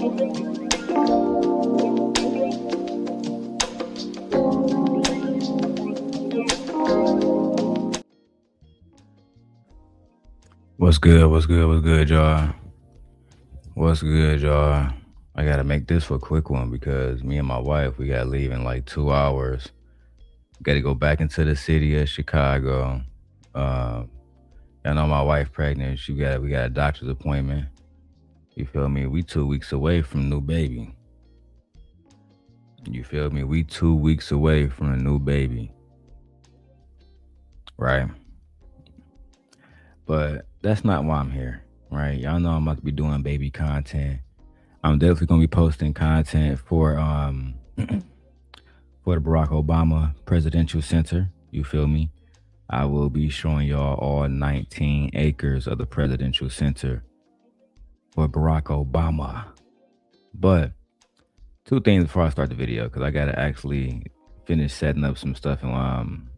What's good? What's good? What's good, y'all? What's good, y'all? I gotta make this a quick one because me and my wife, we gotta leave in like 2 hours. Gotta go back into the city of Chicago. Um, I know my wife pregnant. We got a doctor's appointment. You feel me? We 2 weeks away from new baby. You feel me? We 2 weeks away from a new baby. Right? But that's not why I'm here. Right? Y'all know I'm about to be doing baby content. I'm definitely gonna be posting content for for the Barack Obama Presidential Center. You feel me? I will be showing y'all all 19 acres of the Presidential Center for Barack Obama. But two things before I start the video, because I gotta actually finish setting up some stuff in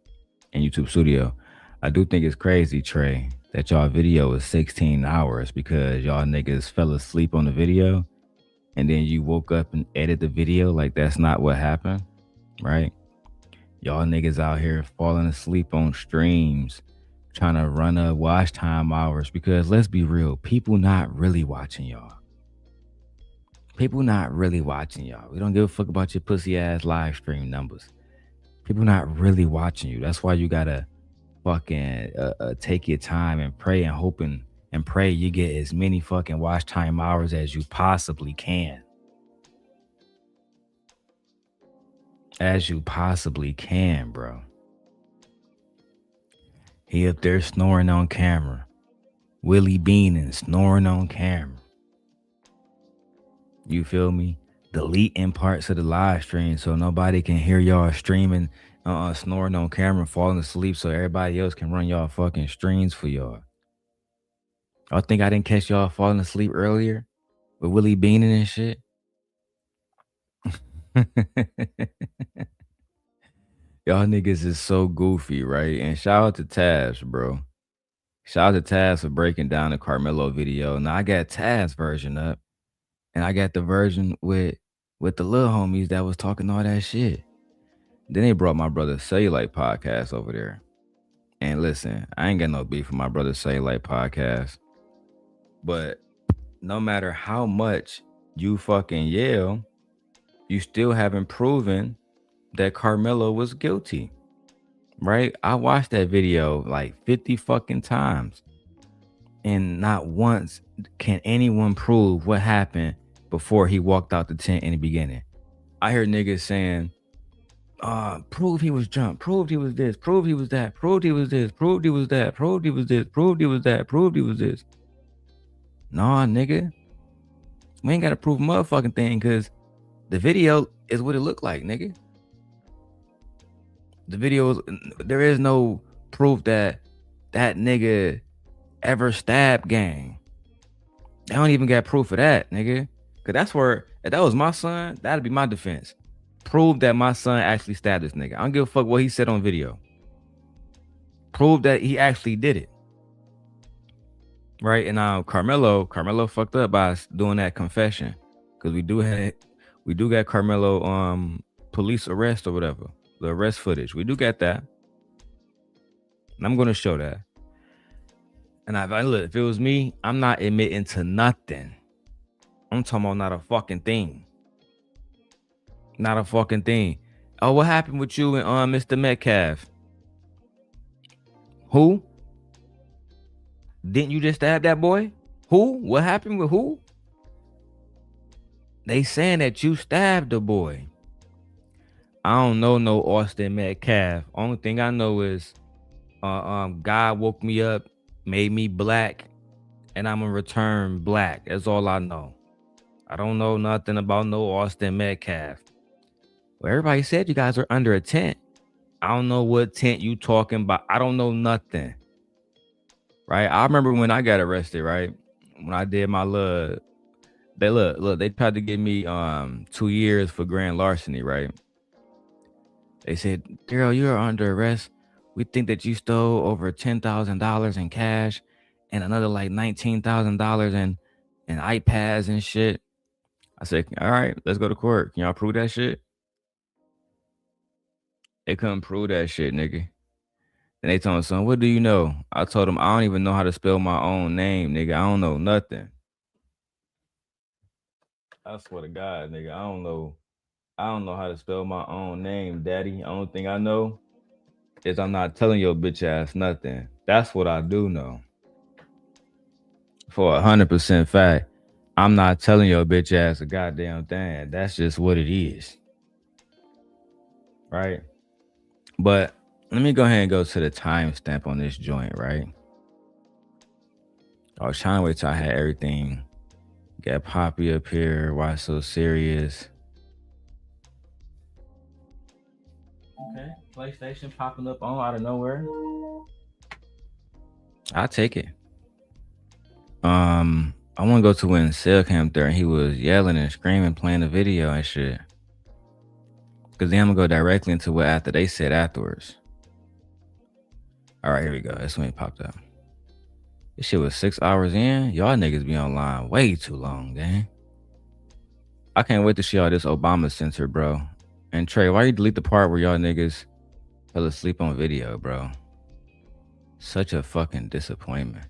YouTube Studio. I do think it's crazy, Trey, that y'all video is 16 hours because y'all niggas fell asleep on the video and then you woke up and edit the video like that's not what happened, right? Y'all niggas out here falling asleep on streams, trying to run up watch time hours because let's be real, people not really watching y'all. People not really watching y'all. We don't give a fuck about your pussy ass live stream numbers. People not really watching you. That's why you gotta fucking take your time and pray and hoping and pray you get as many fucking watch time hours as you possibly can. As you possibly can, bro. He up there snoring on camera. Willie Beanin snoring on camera. You feel me? Deleting parts of the live stream so nobody can hear y'all streaming, snoring on camera, falling asleep so everybody else can run y'all fucking streams for y'all. Y'all think I didn't catch y'all falling asleep earlier with Willie Beanin and shit? Y'all niggas is so goofy, right? And shout out to Taz, bro. Shout out to Taz for breaking down the Karmelo video. Now I got Taz version up, and I got the version with the little homies that was talking all that shit. Then they brought my brother Cellulite podcast over there. And listen, I ain't got no beef with my brother Cellulite podcast. But no matter how much you fucking yell, you still haven't proven that Karmelo was guilty. Right? I watched that video like 50 fucking times. And not once can anyone prove what happened before he walked out the tent in the beginning. I heard niggas saying, prove he was jumped, proved he was this, proved he was that, proved he was this, proved he was that, proved he was this, proved he was that, proved he was this. Nah, nigga. We ain't gotta prove a motherfucking thing because the video is what it looked like, nigga. The video, there is no proof that that nigga ever stabbed gang. I don't even got proof of that, nigga. Cause that's where, if that was my son, that'd be my defense. Prove that my son actually stabbed this nigga. I don't give a fuck what he said on video. Prove that he actually did it. Right? And now Karmelo fucked up by doing that confession. Cause we do got Karmelo police arrest or whatever. The arrest footage. We do get that. And I'm gonna show that. And if it was me, I'm not admitting to nothing. I'm talking about not a fucking thing. Not a fucking thing. Oh, what happened with you and Mr. Metcalf? Who? Didn't you just stab that boy? Who? What happened with who? They saying that you stabbed the boy. I don't know no Austin Metcalf. Only thing I know is God woke me up, made me black, and I'm gonna return black. That's all I know. I don't know nothing about no Austin Metcalf. Well, everybody said you guys are under a tent. I don't know what tent you talking about. I don't know nothing. Right? I remember when I got arrested, right? When I did my they tried to give me 2 years for grand larceny, right? They said, Darrell, you are under arrest. We think that you stole over $10,000 in cash and another like $19,000 in iPads and shit. I said, all right, let's go to court. Can y'all prove that shit? They couldn't prove that shit, nigga. Then they told me, son, what do you know? I told them, I don't even know how to spell my own name, nigga. I don't know nothing. I swear to God, nigga, I don't know. I don't know how to spell my own name, daddy. Only thing I know is I'm not telling your bitch ass nothing. That's what I do know. For 100% fact, I'm not telling your bitch ass a goddamn thing. That's just what it is. Right? But let me go ahead and go to the timestamp on this joint, right? I was trying to wait till I had everything. Got Poppy up here. Why so serious? Okay. PlayStation popping up on out of nowhere. I'll take it. I want to go to when Cell came there and he was yelling and screaming, playing the video and shit. Cause then I'm gonna go directly into what after they said afterwards. All right, here we go. That's when it popped up. This shit was 6 hours in. Y'all niggas be online way too long, gang. I can't wait to see all this Obama censor, bro. And Trey, why you delete the part where y'all niggas fell asleep on video, bro? Such a fucking disappointment.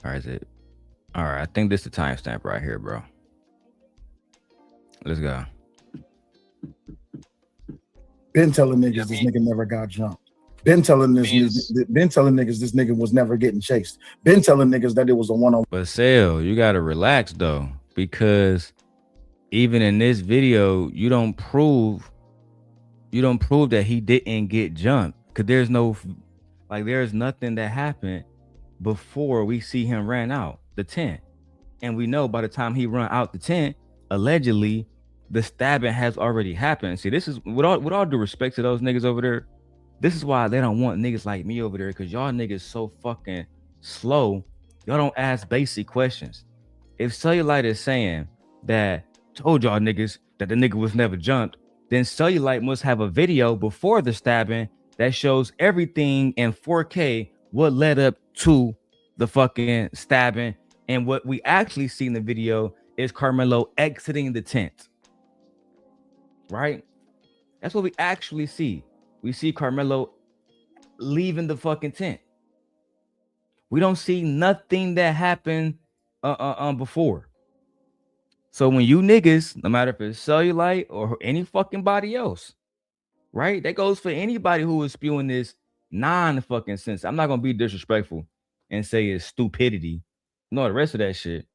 Or is it? All right, I think this is the timestamp right here, bro. Let's go. Been telling niggas this nigga never got jumped. Been telling niggas this nigga was never getting chased. Been telling niggas that it was a one-on-one. But Sale, you gotta relax though, because even in this video, you don't prove that he didn't get jumped. Cause there's nothing that happened before we see him ran out the tent. And we know by the time he run out the tent, allegedly, the stabbing has already happened. See, this is with all due respect to those niggas over there. This is why they don't want niggas like me over there, because y'all niggas so fucking slow. Y'all don't ask basic questions. If Cellulite is saying that told y'all niggas that the nigga was never jumped, then Cellulite must have a video before the stabbing that shows everything in 4K what led up to the fucking stabbing. And what we actually see in the video is Karmelo exiting the tent. Right? That's what we actually see. We see Karmelo leaving the fucking tent. We don't see nothing that happened before. So when you niggas, no matter if it's Cellulite or any fucking body else, right? That goes for anybody who is spewing this non-fucking sense. I'm not gonna be disrespectful and say it's stupidity. No, the rest of that shit.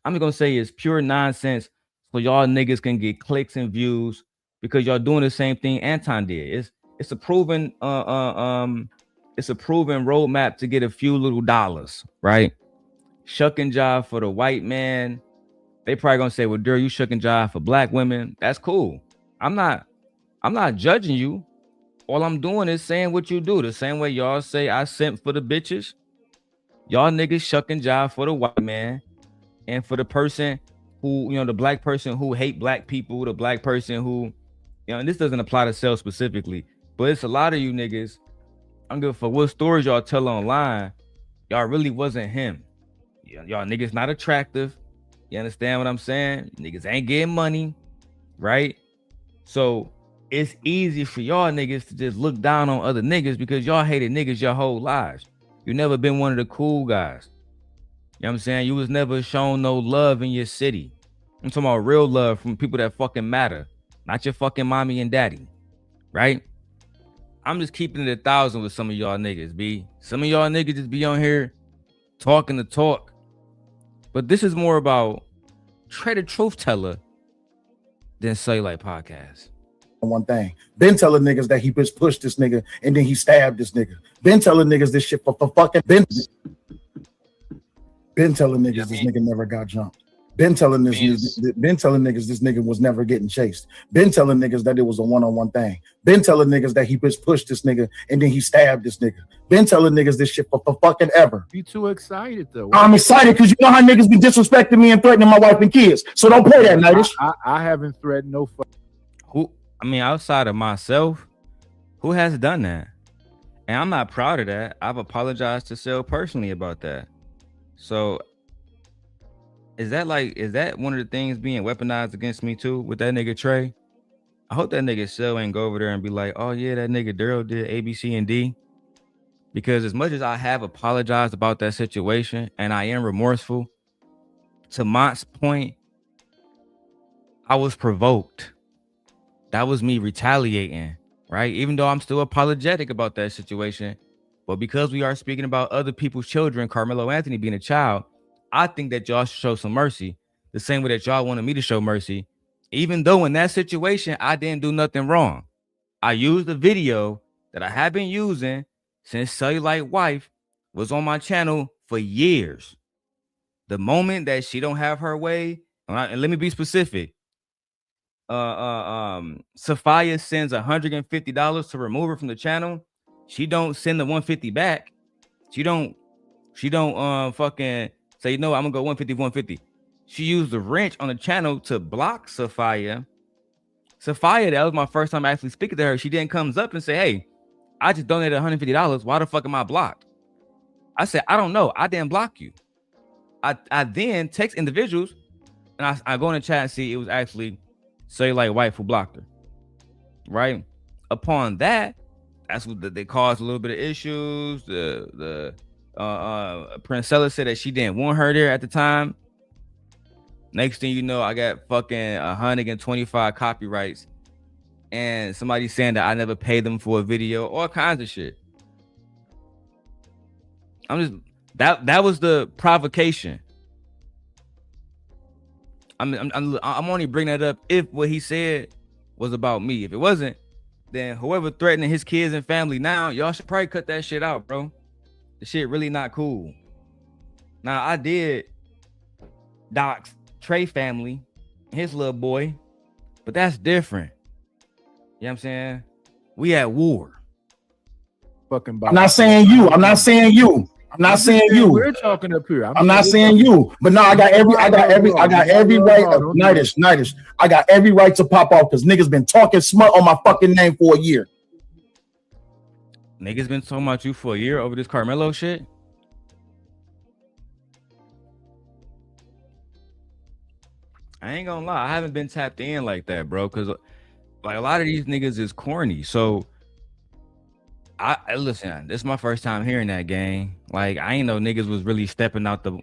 I'm just gonna say it's pure nonsense so y'all niggas can get clicks and views because y'all doing the same thing Anton did. It's a proven it's a proven roadmap to get a few little dollars, right? Shuck and jive for the white man. They probably gonna say, well, Darrell, you shuck and jive for black women. That's cool. I'm not judging you. All I'm doing is saying what you do. The same way y'all say I simp for the bitches. Y'all niggas shuck and jive for the white man. And for the person who, the black person who hate black people, the black person who, and this doesn't apply to Cell specifically, but it's a lot of you niggas. I'm good for what stories y'all tell online. Y'all really wasn't him. Y'all niggas not attractive. You understand what I'm saying? Niggas ain't getting money, right? So it's easy for y'all niggas to just look down on other niggas because y'all hated niggas your whole lives. You never been one of the cool guys. You know what I'm saying? You was never shown no love in your city. I'm talking about real love from people that fucking matter, not your fucking mommy and daddy, right? I'm just keeping it 1,000 with some of y'all niggas, B. Some of y'all niggas just be on here talking the talk. But this is more about TrayTheTruthTeller than Cellulite Podcast. One thing. Been telling niggas that he pushed this nigga and then he stabbed this nigga. Been telling niggas this shit for fucking been telling niggas this nigga never got jumped. Been telling niggas this nigga was never getting chased. Been telling niggas that it was a one-on-one thing. Been telling niggas that he pushed this nigga and then he stabbed this nigga. Been telling niggas this shit for fucking ever. You too excited though. I'm excited because you know how niggas be disrespecting me and threatening my wife and kids. So don't play that, Nightish. I haven't threatened no fuck. Outside of myself, who has done that? And I'm not proud of that. I've apologized to Cell personally about that. So is that one of the things being weaponized against me too with that nigga Trey? I hope that nigga Shell ain't go over there and be like, oh yeah, that nigga Darrell did A, B, C, and D. Because as much as I have apologized about that situation and I am remorseful, to Mont's point, I was provoked. That was me retaliating, right? Even though I'm still apologetic about that situation, but because we are speaking about other people's children, Karmelo Anthony being a child, I think that y'all should show some mercy the same way that y'all wanted me to show mercy, even though in that situation, I didn't do nothing wrong. I used the video that I have been using since Cellulite Wife was on my channel for years. The moment that she don't have her way, and let me be specific, Sophia sends $150 to remove her from the channel. She don't send the 150 back. She don't fucking say, you know, I'm gonna go 150. She used the wrench on the channel to block Sophia. Sophia, that was my first time actually speaking to her. She then comes up and say, hey, I just donated $150. Why the fuck am I blocked? I said, I don't know. I didn't block you. I then text individuals and I go in the chat and see it was actually Cellulite Wife who blocked her. Right? Upon that, that's what they caused a little bit of issues. The Princella said that she didn't want her there at the time. Next thing you know, I got fucking 125 copyrights and somebody saying that I never paid them for a video, all kinds of shit. I'm just that was the provocation. I'm only bringing that up if what he said was about me. If it wasn't, then whoever threatening his kids and family now, y'all should probably cut that shit out, bro. The shit really not cool. Now I did dox Trey family, his little boy, but that's different. You know what I'm saying? We at war. Fucking I'm not saying you. I'm not saying you. I'm not saying you. We're talking up here. I'm not saying you. But no, I got every right. Nightish. I got every right to pop off because niggas been talking smut on my fucking name for a year. Niggas been talking about you for a year over this Karmelo shit. I ain't gonna lie, I haven't been tapped in like that, bro. Cause like a lot of these niggas is corny. So I listen, this is my first time hearing that, gang. Like I ain't know niggas was really stepping out their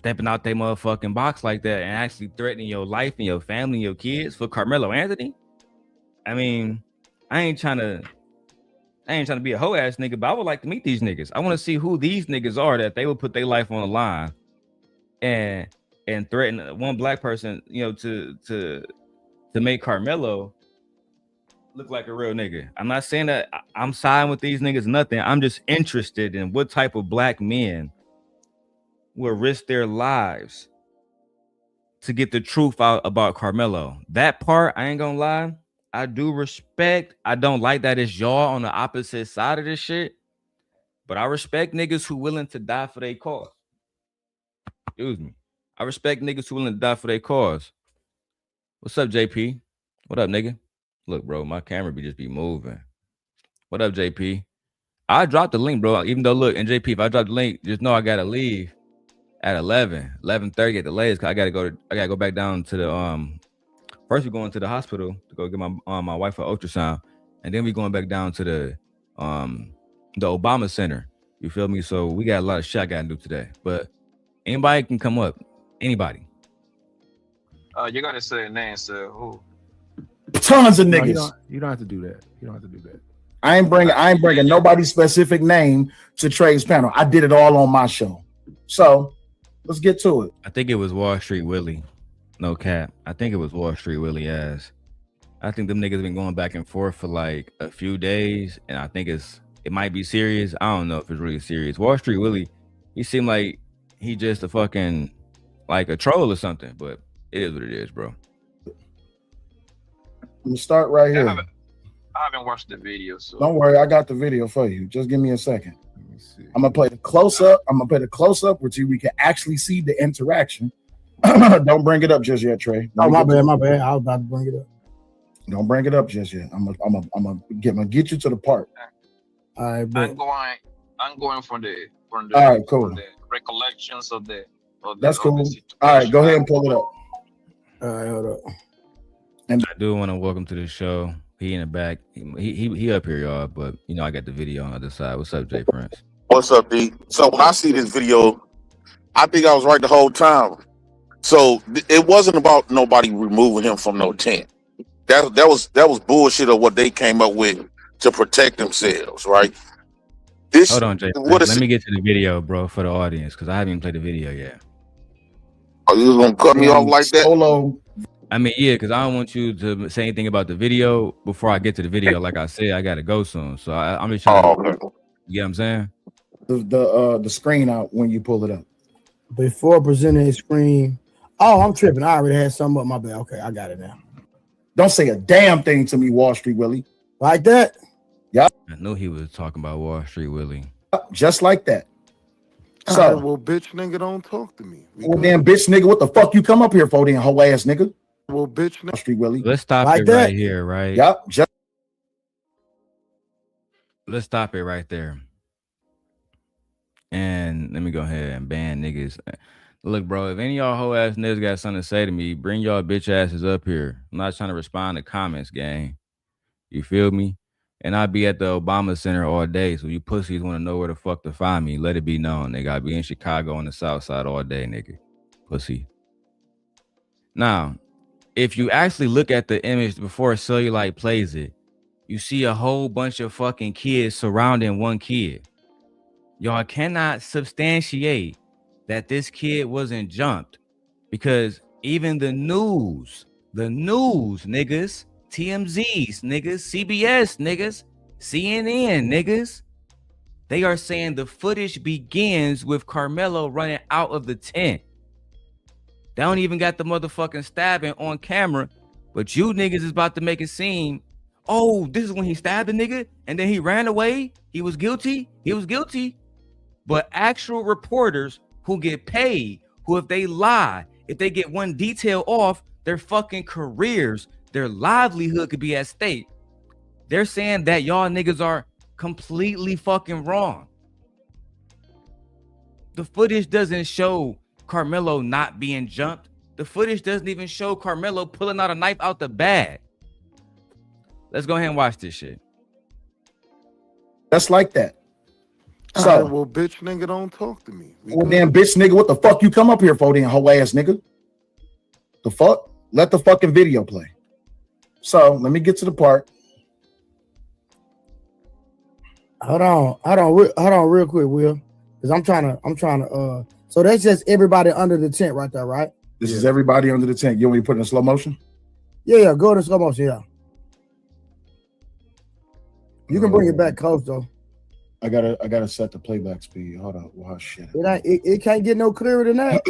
motherfucking box like that and actually threatening your life and your family and your kids for Karmelo Anthony. I mean, I ain't trying to be a hoe ass nigga, but I would like to meet these niggas. I want to see who these niggas are that they would put their life on the line and threaten one black person, you know, to make Karmelo look like a real nigga. I'm not saying that I'm siding with these niggas, nothing. I'm just interested in what type of black men will risk their lives to get the truth out about Karmelo. That part, I ain't gonna lie, I do respect. I don't like that it's y'all on the opposite side of this shit, but I respect niggas who willing to die for their cause. Excuse me. I respect niggas who willing to die for their cause. What's up, JP? What up, nigga? Look, bro, my camera just be moving. What up, JP? I dropped the link, bro. Even though, look, and JP, if I drop the link, just know I gotta leave at 11:30 at the latest. Cause I gotta go back down to the First, we're going to the hospital to go get my wife an ultrasound, and then we're going back down to the Obama Center. You feel me? So we got a lot of shit I gotta do today. But anybody can come up. Anybody. You gotta say a name, sir. Who? Tons of niggas. No, you don't have to do that. You don't have to do that. I ain't bringing nobody's specific name to Trey's panel. I did it all on my show. So let's get to it. I think it was Wall Street Willie. No cap. I think it was Wall Street Willie ass. I think them niggas been going back and forth for like a few days, and I think it might be serious. I don't know if it's really serious. Wall Street Willie, he seemed like he just a fucking like a troll or something, but it is what it is, bro. I'm gonna start right here. I haven't watched the video, so don't worry, I got the video for you. Just give me a second. Let me see. I'm gonna play the close up. Which we can actually see the interaction. Don't bring it up just yet, Trey. Oh, my bad. I was about to bring it up. Don't bring it up just yet. I'm gonna get you to the part. All right, but I'm going from the all right, cool. from the recollections of the That's cool. All right, go ahead and pull it up. All right, hold up. And I do want to welcome to the show. He in the back. He up here, y'all. But you know, I got the video on the other side. What's up, Jay Prince? What's up, D? So when I see this video, I think I was right the whole time. So it wasn't about nobody removing him from no tent. That was bullshit of what they came up with to protect themselves, right? Hold on, Jay. Let me get to the video, bro, for the audience, because I haven't even played the video yet. Are you gonna cut me off like that? Solo. I mean, yeah, because I don't want you to say anything about the video before I get to the video. Like I said, I gotta go soon, so I'm just trying to. Okay. You get what I'm saying? The screen out when you pull it up. Before presenting a screen. Oh, I'm tripping. I already had something up my bed. Okay, I got it now. Don't say a damn thing to me, Wall Street Willie. Like that? Yeah. I knew he was talking about Wall Street Willie. Just like that. So, right, well, bitch, nigga, don't talk to me. Well, damn, bitch, nigga, what the fuck you come up here for, then, hoe ass nigga? Well, bitch, Wall Street Willie. Let's stop Like it that? right here, right? Yep. Let's stop it right there. And let me go ahead and ban niggas. Look, bro, if any of y'all hoe ass niggas got something to say to me, bring y'all bitch asses up here. I'm not trying to respond to comments, gang. You feel me? And I'll be at the Obama Center all day. So you pussies want to know where the fuck to find me. Let it be known, nigga. I'll be in Chicago on the south side all day, nigga. Pussy. Now, if you actually look at the image before Cellulite plays it, you see a whole bunch of fucking kids surrounding one kid. Y'all cannot substantiate that this kid wasn't jumped, because even the news, niggas, TMZs, niggas, CBS, niggas, CNN, niggas, they are saying the footage begins with Karmelo running out of the tent. They don't even got the motherfucking stabbing on camera, but you niggas is about to make it seem, oh, this is when he stabbed the nigga and then he ran away. He was guilty. But actual reporters who get paid, who if they lie, if they get one detail off, their fucking careers, their livelihood could be at stake. They're saying that y'all niggas are completely fucking wrong. The footage doesn't show Karmelo not being jumped. The footage doesn't even show Karmelo pulling out a knife out the bag. Let's go ahead and watch this shit. Just like that. So, right, well, bitch, nigga, don't talk to me. Well, damn, bitch, nigga, what the fuck you come up here for, then, hoe ass nigga? The fuck? Let the fucking video play. So let me get to the part. Hold on, real quick, Will, because I'm trying to. So that's just everybody under the tent right there, right? This is everybody under the tent. You want me to put it in slow motion? Yeah, go to slow motion. Yeah. You can bring it back close though. I gotta set the playback speed. Hold on. Wow, shit. It can't get no clearer than that.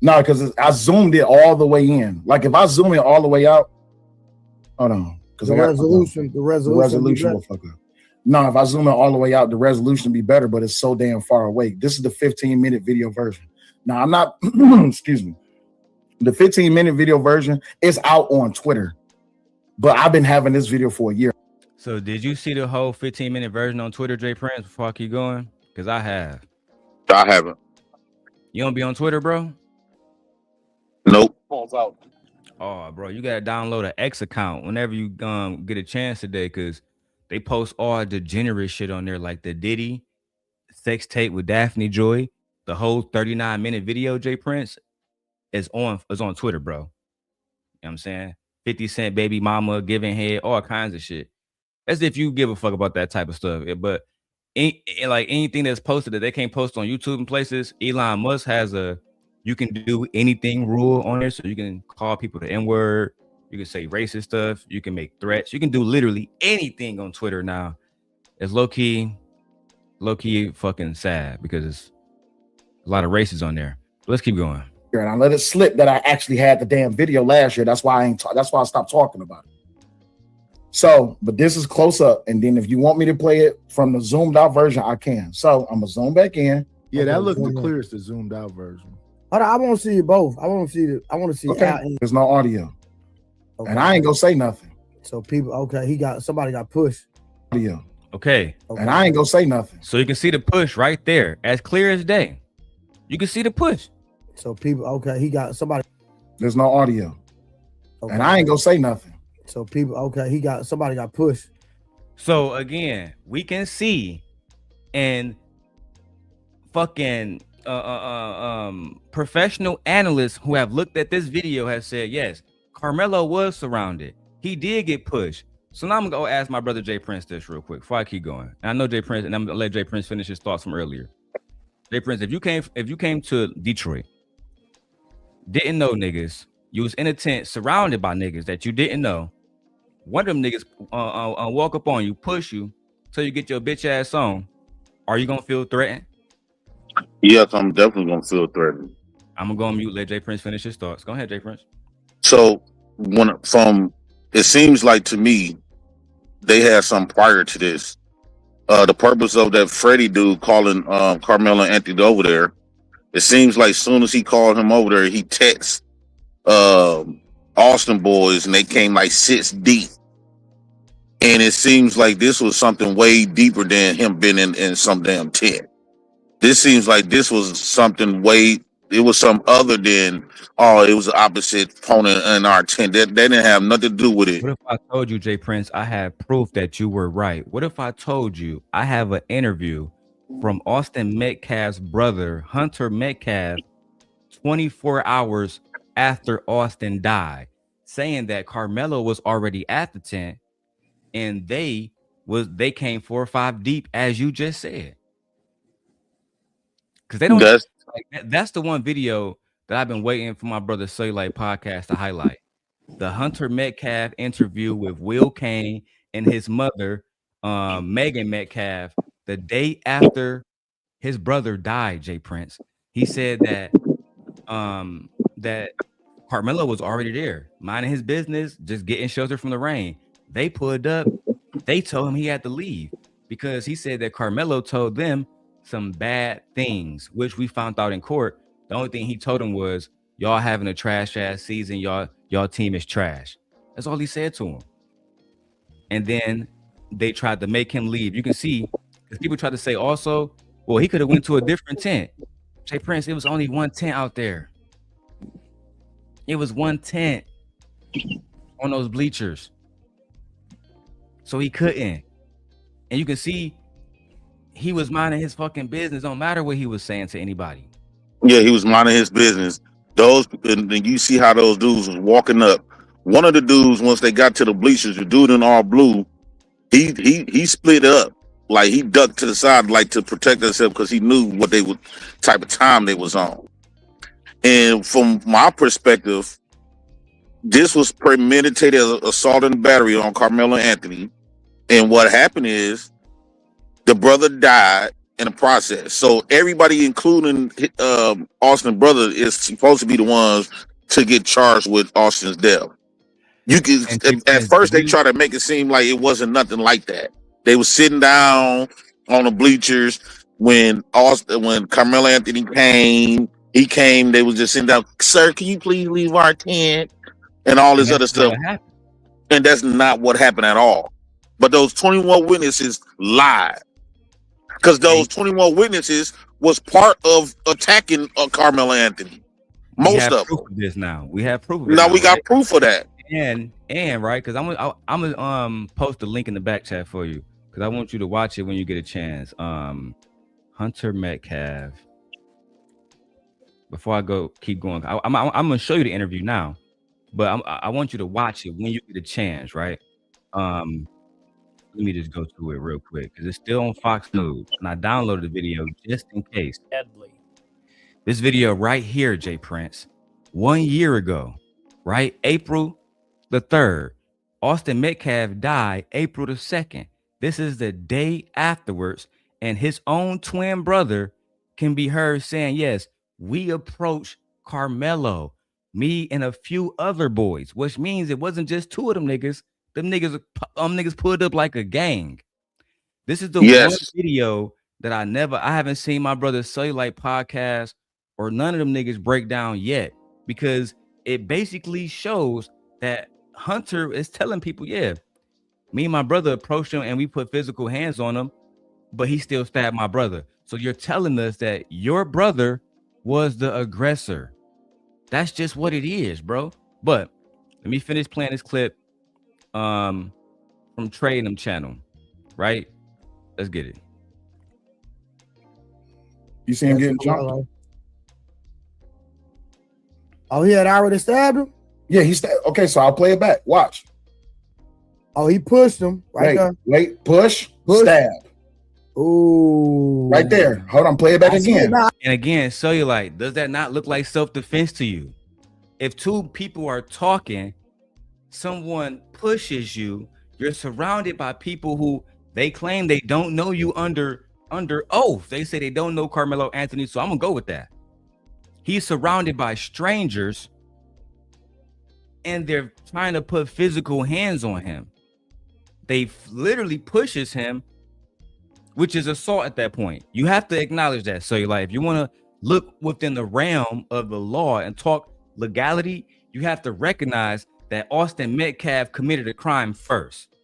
No, because I zoomed it all the way in. Like if I zoom it all the way out, hold on. Because the resolution will fuck up. No, if I zoom it all the way out, the resolution will be better, but it's so damn far away. This is the 15-minute video version. Now I'm not excuse me. The 15-minute video version is out on Twitter, but I've been having this video for a year. So did you see the whole 15-minute version on Twitter, Jay Prince, before I keep going? Because I have. I haven't. You don't be on Twitter, bro? Nope. Oh, bro, you gotta download an X account whenever you get a chance today, because they post all degenerate shit on there, like the Diddy sex tape with Daphne Joy. The whole 39-minute video, Jay Prince, is on Twitter, bro. You know what I'm saying? 50 Cent baby mama giving head, all kinds of shit. As if you give a fuck about that type of stuff. But like anything that's posted that they can't post on YouTube and places, Elon Musk has a you can do anything rule on there. So you can call people the N-word, you can say racist stuff, you can make threats, you can do literally anything on Twitter now. It's low-key fucking sad because it's a lot of races on there. But let's keep going. And I let it slip that I actually had the damn video last year. That's why I stopped talking about it. So, but this is close up, and then if you want me to play it from the zoomed out version, I can. So I'm gonna zoom back in. Yeah, that looks the clearest, the zoomed out version. Hold on, I want to see you both. I want to see. Okay. There's no audio, and I ain't gonna say nothing. So people, okay, somebody got pushed. Audio. Okay, and I ain't gonna say nothing. So you can see the push right there, as clear as day. You can see the push. So people, okay, he got somebody. There's no audio. Okay. And I ain't gonna say nothing. So people, okay, he got somebody got pushed. So again, we can see and fucking professional analysts who have looked at this video have said, yes, Karmelo was surrounded. He did get pushed. So now I'm gonna go ask my brother Jay Prince this real quick before I keep going. And I know Jay Prince, and I'm gonna let Jay Prince finish his thoughts from earlier. Jay Prince, if you came to Detroit, didn't know niggas, you was in a tent surrounded by niggas that you didn't know. One of them niggas walk up on you, push you, till you get your bitch ass on. Are you gonna feel threatened? Yes, I'm definitely gonna feel threatened. I'm gonna go on mute. Let Jay Prince finish his thoughts. Go ahead, Jay Prince. So it seems like to me they had some prior to this. The purpose of that Freddie dude calling Karmelo Anthony over there, it seems like as soon as he called him over there, he texted Austin boys and they came like 6 deep. And it seems like this was something way deeper than him being in some damn tent. This seems like this was something it was some other than, it was the opposite opponent in our tent. That didn't have nothing to do with it. What if I told you, Jay Prince, I have proof that you were right? What if I told you I have an interview from Austin Metcalf's brother, Hunter Metcalf, 24 hours after Austin died, saying that Karmelo was already at the tent and they came 4 or 5 deep, as you just said. Because they don't that's the one video that I've been waiting for my brother Cellulite podcast to highlight. The Hunter Metcalf interview with Will Kane and his mother, Megan Metcalf, the day after his brother died, Jay Prince. He said that that Karmelo was already there, minding his business, just getting shelter from the rain. They pulled up. They told him he had to leave because he said that Karmelo told them some bad things, which we found out in court. The only thing he told him was, y'all having a trash ass season, y'all team is trash. That's all he said to him. And then they tried to make him leave. You can see, because people tried to say also, well, he could have went to a different tent. Jay Prince, it was only one tent out there. It was one tent on those bleachers. So he couldn't. And you can see he was minding his fucking business. Don't matter what he was saying to anybody. Yeah, he was minding his business. And you see how those dudes was walking up. One of the dudes, once they got to the bleachers, the dude in all blue, he split up. Like he ducked to the side, like to protect himself, because he knew what type of time they was on. And from my perspective, this was premeditated assault and battery on Karmelo Anthony. And what happened is the brother died in the process. So everybody, including Austin's brother, is supposed to be the ones to get charged with Austin's death. At first they try to make it seem like it wasn't nothing like that. They were sitting down on the bleachers when Karmelo Anthony came. He came. They was just sitting down. Sir, can you please leave our tent? And all this other stuff. And that's not what happened at all. But those 21 witnesses lied. Because those 21 witnesses was part of attacking Karmelo Anthony. Most of them. This now. We have proof of it. Now we got proof of that. And right, because I'm gonna post the link in the back chat for you, because I want you to watch it when you get a chance. Hunter Metcalf. Before I keep going, I'm gonna show you the interview now, but I want you to watch it when you get a chance, right? Let me just go through it real quick because it's still on Fox News, and I downloaded the video just in case. Deadly. This video right here, Jay Prince, 1 year ago, right? April the 3rd. Austin Metcalf died April the 2nd. This is the day afterwards, and his own twin brother can be heard saying, yes, we approached Karmelo, me and a few other boys, which means it wasn't just 2 of them niggas. Them niggas pulled up like a gang. This is the one video that I haven't seen my brother Cellulite podcast or none of them niggas break down yet, because it basically shows that Hunter is telling people, yeah, me and my brother approached him and we put physical hands on him, but he still stabbed my brother. So you're telling us that your brother was the aggressor. That's just what it is, bro. But let me finish playing this clip from Trey and them channel, right? Let's get it. You see him getting jumped? Oh, he had already stabbed him? Yeah, he stabbed. Okay, so I'll play it back. Watch. Oh, he pushed him. Right there. Wait, push, stab. Ooh. Right there. Hold on, play it back again. And again, cellulite, does that not look like self-defense to you? If two people are talking, someone pushes you, you're surrounded by people who they claim they don't know you under oath. They say they don't know Karmelo Anthony, so I'm gonna go with that. He's surrounded by strangers and they're trying to put physical hands on him. They literally pushes him, which is assault at that point. You have to acknowledge that. So you're like, if you want to look within the realm of the law and talk legality, you have to recognize that Austin Metcalf committed a crime first.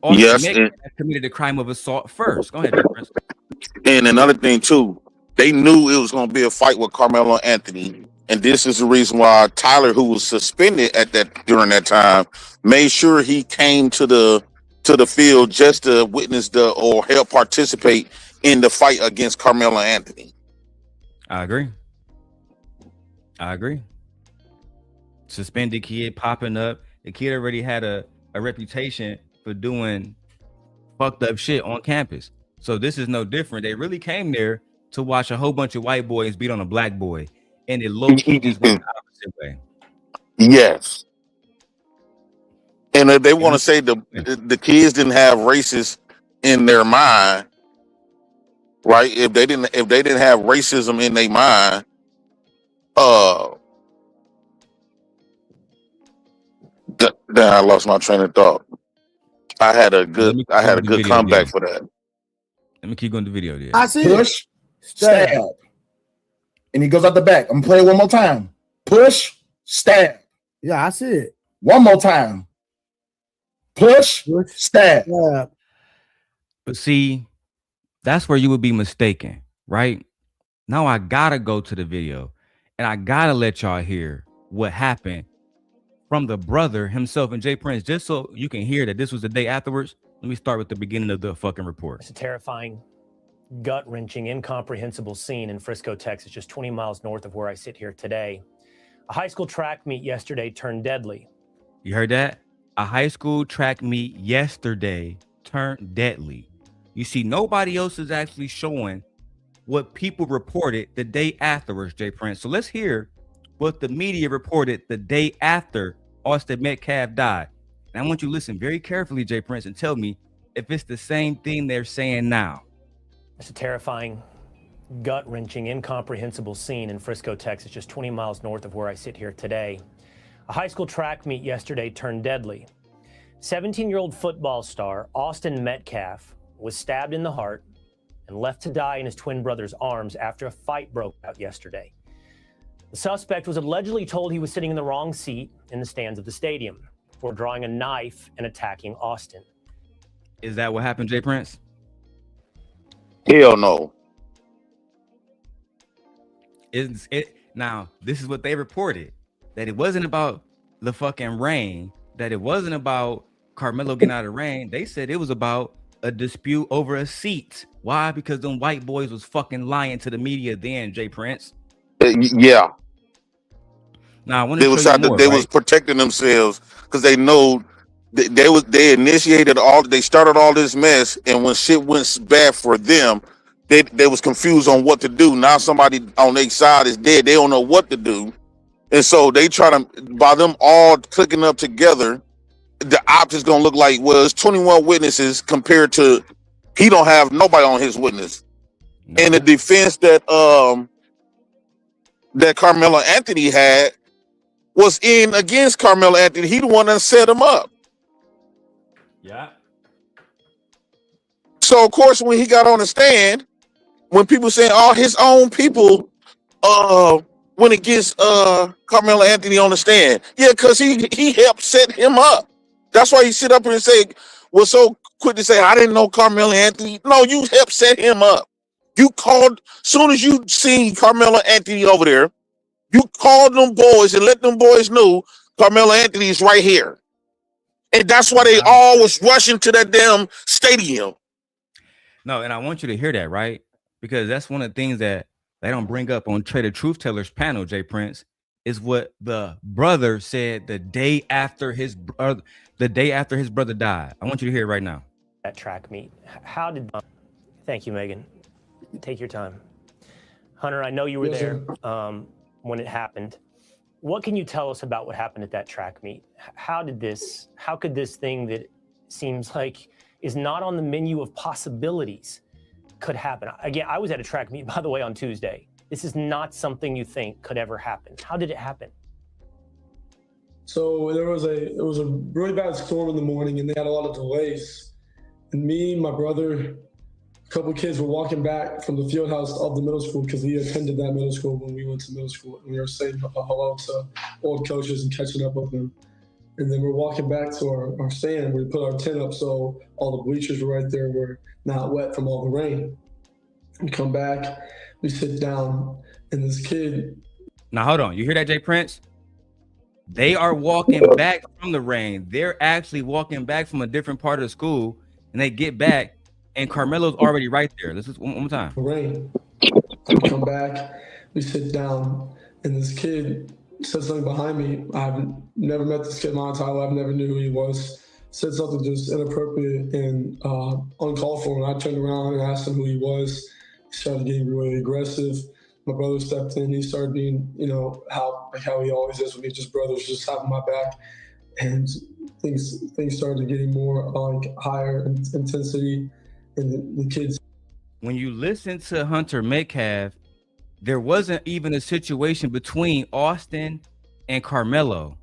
Austin Metcalf committed a crime of assault first. Go ahead, Prince. And another thing too, they knew it was going to be a fight with Karmelo Anthony, and this is the reason why Tyler, who was suspended during that time, made sure he came to the field just to witness or help participate in the fight against Karmelo Anthony. I agree. Suspended kid popping up. The kid already had a reputation for doing fucked up shit on campus. So this is no different. They really came there to watch a whole bunch of white boys beat on a black boy. And it low-key just went the opposite way. Yes. And if they want to say the kids didn't have racists in their mind, right? If they didn't have racism in their mind, I lost my train of thought. I had a good comeback for that. Let me keep going to the video there. I see push, stab. And he goes out the back. I'm gonna play it one more time. Push, stab. Yeah, I see it. One more time. Push, stab. Yeah. But see, that's where you would be mistaken, right? Now I gotta go to the video and I gotta let y'all hear what happened from the brother himself and Jay Prince, just so you can hear that this was the day afterwards. Let me start with the beginning of the fucking report. It's a terrifying, gut-wrenching, incomprehensible scene in Frisco, Texas, just 20 miles north of where I sit here today. A high school track meet yesterday turned deadly. You heard that? A high school track meet yesterday turned deadly. You see, nobody else is actually showing what people reported the day afterwards, Jay Prince. So let's hear what the media reported the day after Austin Metcalf died. And I want you to listen very carefully, Jay Prince, and tell me if it's the same thing they're saying now. It's a terrifying, gut-wrenching, incomprehensible scene in Frisco, Texas, just 20 miles north of where I sit here today. A high school track meet yesterday turned deadly. 17-year-old football star Austin Metcalf was stabbed in the heart and left to die in his twin brother's arms after a fight broke out yesterday. The suspect was allegedly told he was sitting in the wrong seat in the stands of the stadium before drawing a knife and attacking Austin. Is that what happened, Jay Prince? Hell no. Now, this is what they reported, that it wasn't about the fucking rain, that it wasn't about Karmelo getting out of the rain. They said it was about a dispute over a seat. Why? Because them white boys was fucking lying to the media then, Jay Prince. Yeah. Now I want to show you more, they was protecting themselves because they know they initiated they started all this mess, and when shit went bad for them, they was confused on what to do. Now somebody on their side is dead. They don't know what to do. And so they try to, by them all clicking up together, the ops is gonna look like, well, it's 21 witnesses compared to he don't have nobody on his witness. No. And the defense that Karmelo Anthony had was in against Karmelo Anthony. He the one that set him up. Yeah. So of course, when he got on the stand, when people saying all his own people went against Karmelo Anthony on the stand, yeah, because he helped set him up. That's why he sit up here and say, was so quick to say, I didn't know Karmelo Anthony. No, you helped set him up. You called, soon as you seen Karmelo Anthony over there, you called them boys and let them boys know Karmelo Anthony is right here. And that's why they all was rushing to that damn stadium. No, and I want you to hear that, right? Because that's one of the things that they don't bring up on TrayTheTruthTeller's panel, Jay Prince, is what the brother said the day after his brother died. I want you to hear it right now. That track meet. How did... Thank you, Megan. Take your time. Hunter, I know you were there when it happened. What can you tell us about what happened at that track meet? How could this thing that seems like is not on the menu of possibilities could happen? Again, I was at a track meet, by the way, on Tuesday. This is not something you think could ever happen. How did it happen? So it was a really bad storm in the morning, and they had a lot of delays. And me, my brother, a couple of kids were walking back from the field house of the middle school because we attended that middle school when we went to middle school. And we were saying hello to old coaches and catching up with them. And then we're walking back to our stand where we put our tent up so all the bleachers were right there were not wet from all the rain. We come back, we sit down, and this kid... Now, hold on. You hear that, Jay Prince? They are walking back from the rain. They're actually walking back from a different part of the school, and they get back, and Karmelo's already right there. Let's just one more time. Rain. We come back, we sit down, and this kid said something behind me. I've never met this kid in my entire life. I never knew who he was. Said something just inappropriate and uncalled for. And I turned around and asked him who he was. He started getting really aggressive. My brother stepped in. He started being, how he always is with me, just brothers, just having my back. And things started getting more higher intensity. And the kids. When you listen to Hunter Metcalf, there wasn't even a situation between Austin and Karmelo.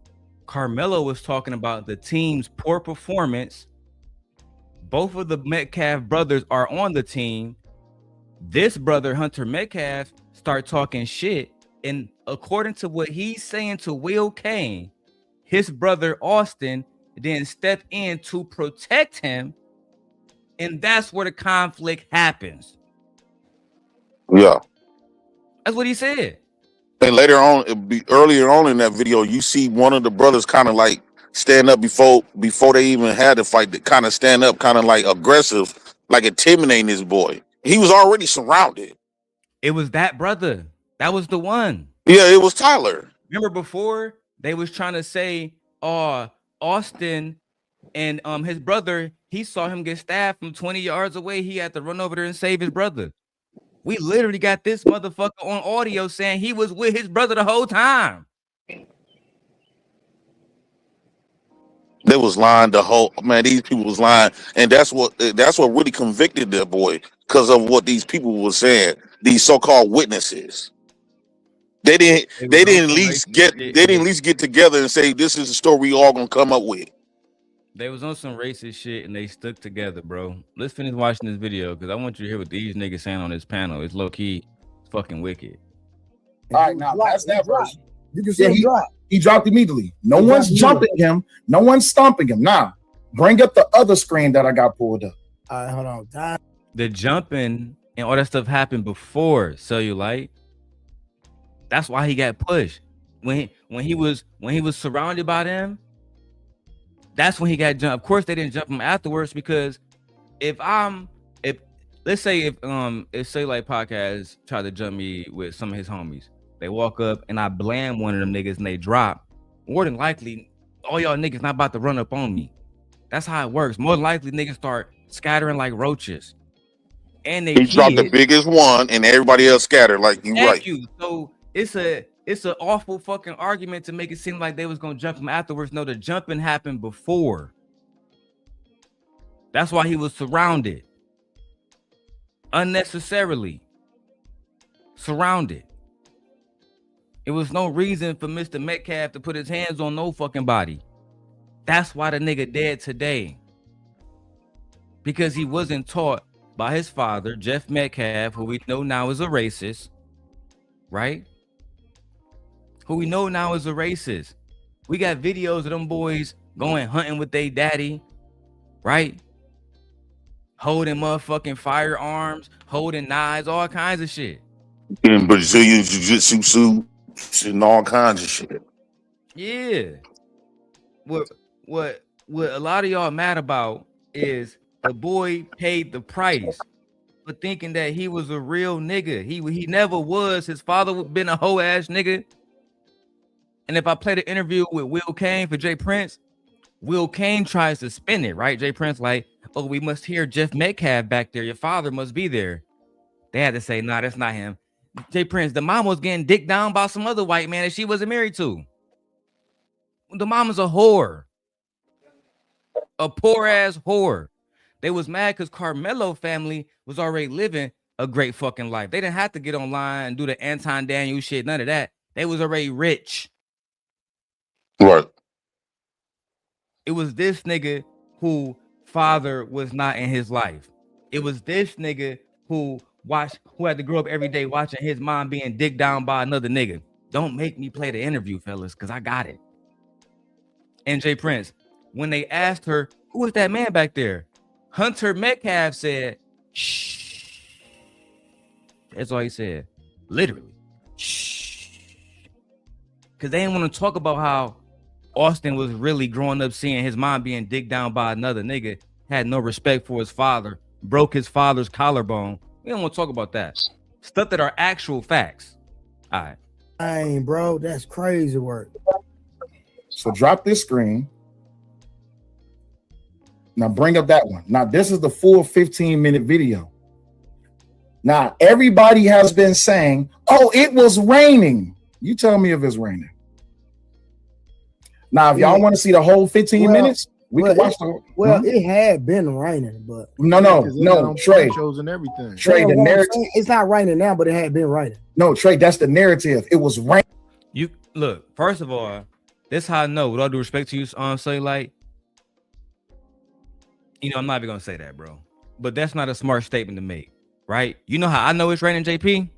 Karmelo was talking about the team's poor performance. Both of the Metcalf brothers are on the team. This brother, Hunter Metcalf, start talking shit. And according to what he's saying to Will Kane, his brother Austin then stepped in to protect him. And that's where the conflict happens. Yeah. That's what he said. And later on, earlier on in that video, you see one of the brothers kind of like stand up before they even had the fight, that kind of stand up, kind of like aggressive, like intimidating this boy. He was already surrounded. It was that brother. That was the one. Yeah, it was Tyler. Remember before they was trying to say, Austin and his brother, he saw him get stabbed from 20 yards away. He had to run over there and save his brother. We literally got this motherfucker on audio saying he was with his brother the whole time. They was lying these people was lying. And that's what really convicted that boy, because of what these people were saying, these so-called witnesses. They didn't at least get together and say, this is the story we all gonna come up with. They was on some racist shit and they stuck together, bro. Let's finish watching this video because I want you to hear what these niggas saying on this panel. It's low key, it's fucking wicked. All right, now that's that version. You can see he dropped immediately. No one's jumping him. No one's stomping him. Nah, bring up the other screen that I got pulled up. All right, hold on. The jumping and all that stuff happened before Cellulite. That's why he got pushed. When he was surrounded by them, that's when he got jumped. Of course, they didn't jump him afterwards, because if let's say if Cellulite Podcast tried to jump me with some of his homies, they walk up and I blam one of them niggas and they drop, more than likely all y'all niggas not about to run up on me. That's how it works. More than likely niggas start scattering like roaches. And he dropped the biggest one and everybody else scattered, like you. Right. So it's an awful fucking argument to make it seem like they was gonna jump him afterwards. No, the jumping happened before. That's why he was surrounded. Unnecessarily surrounded. It was no reason for Mr. Metcalf to put his hands on no fucking body. That's why the nigga dead today. Because he wasn't taught by his father, Jeff Metcalf, who we know now is a racist, right? Who we know now is a racist. We got videos of them boys going hunting with their daddy, right? holding motherfucking firearms, holding knives, all kinds of shit. In Brazilian jiu-jitsu suits and all kinds of shit. Yeah. What a lot of y'all mad about is the boy paid the price for thinking that he was a real nigga. He never was. His father been a hoe ass nigga. And if I play the interview with Will Kane for Jay Prince, Will Kane tries to spin it, right? Jay Prince like, oh, we must hear Jeff Metcalf back there. Your father must be there. They had to say, nah, that's not him. Jay Prince, the mom was getting dicked down by some other white man that she wasn't married to. The mama's a whore. A poor ass whore. They was mad because Karmelo family was already living a great fucking life. They didn't have to get online and do the Anton Daniel shit, none of that. They was already rich. Right. It was this nigga who father was not in his life. It was this nigga who had to grow up every day watching his mom being dicked down by another nigga. Don't make me play the interview, fellas, because I got it. And Jay Prince, when they asked her, who is that man back there? Hunter Metcalf said, shh. That's all he said. Literally. Shh. Because they didn't want to talk about how Austin was really growing up seeing his mom being digged down by another nigga, had no respect for his father, broke his father's collarbone. We don't want to talk about that. Stuff that are actual facts. All right. Dang, bro, that's crazy work. So drop this screen. Now bring up that one. Now this is the full 15-minute video. Now everybody has been saying, oh, it was raining. You tell me if it's raining. Now, if y'all want to see the whole 15 minutes, we can watch the. It had been raining, but no, Trey. Shows and everything. Trey, the narrative. It's not raining now, but it had been raining. No, Trey, that's the narrative. It was raining. You look. First of all, this how I know. With all due respect to you, say like, I'm not even gonna say that, bro. But that's not a smart statement to make, right? You know how I know it's raining, JP?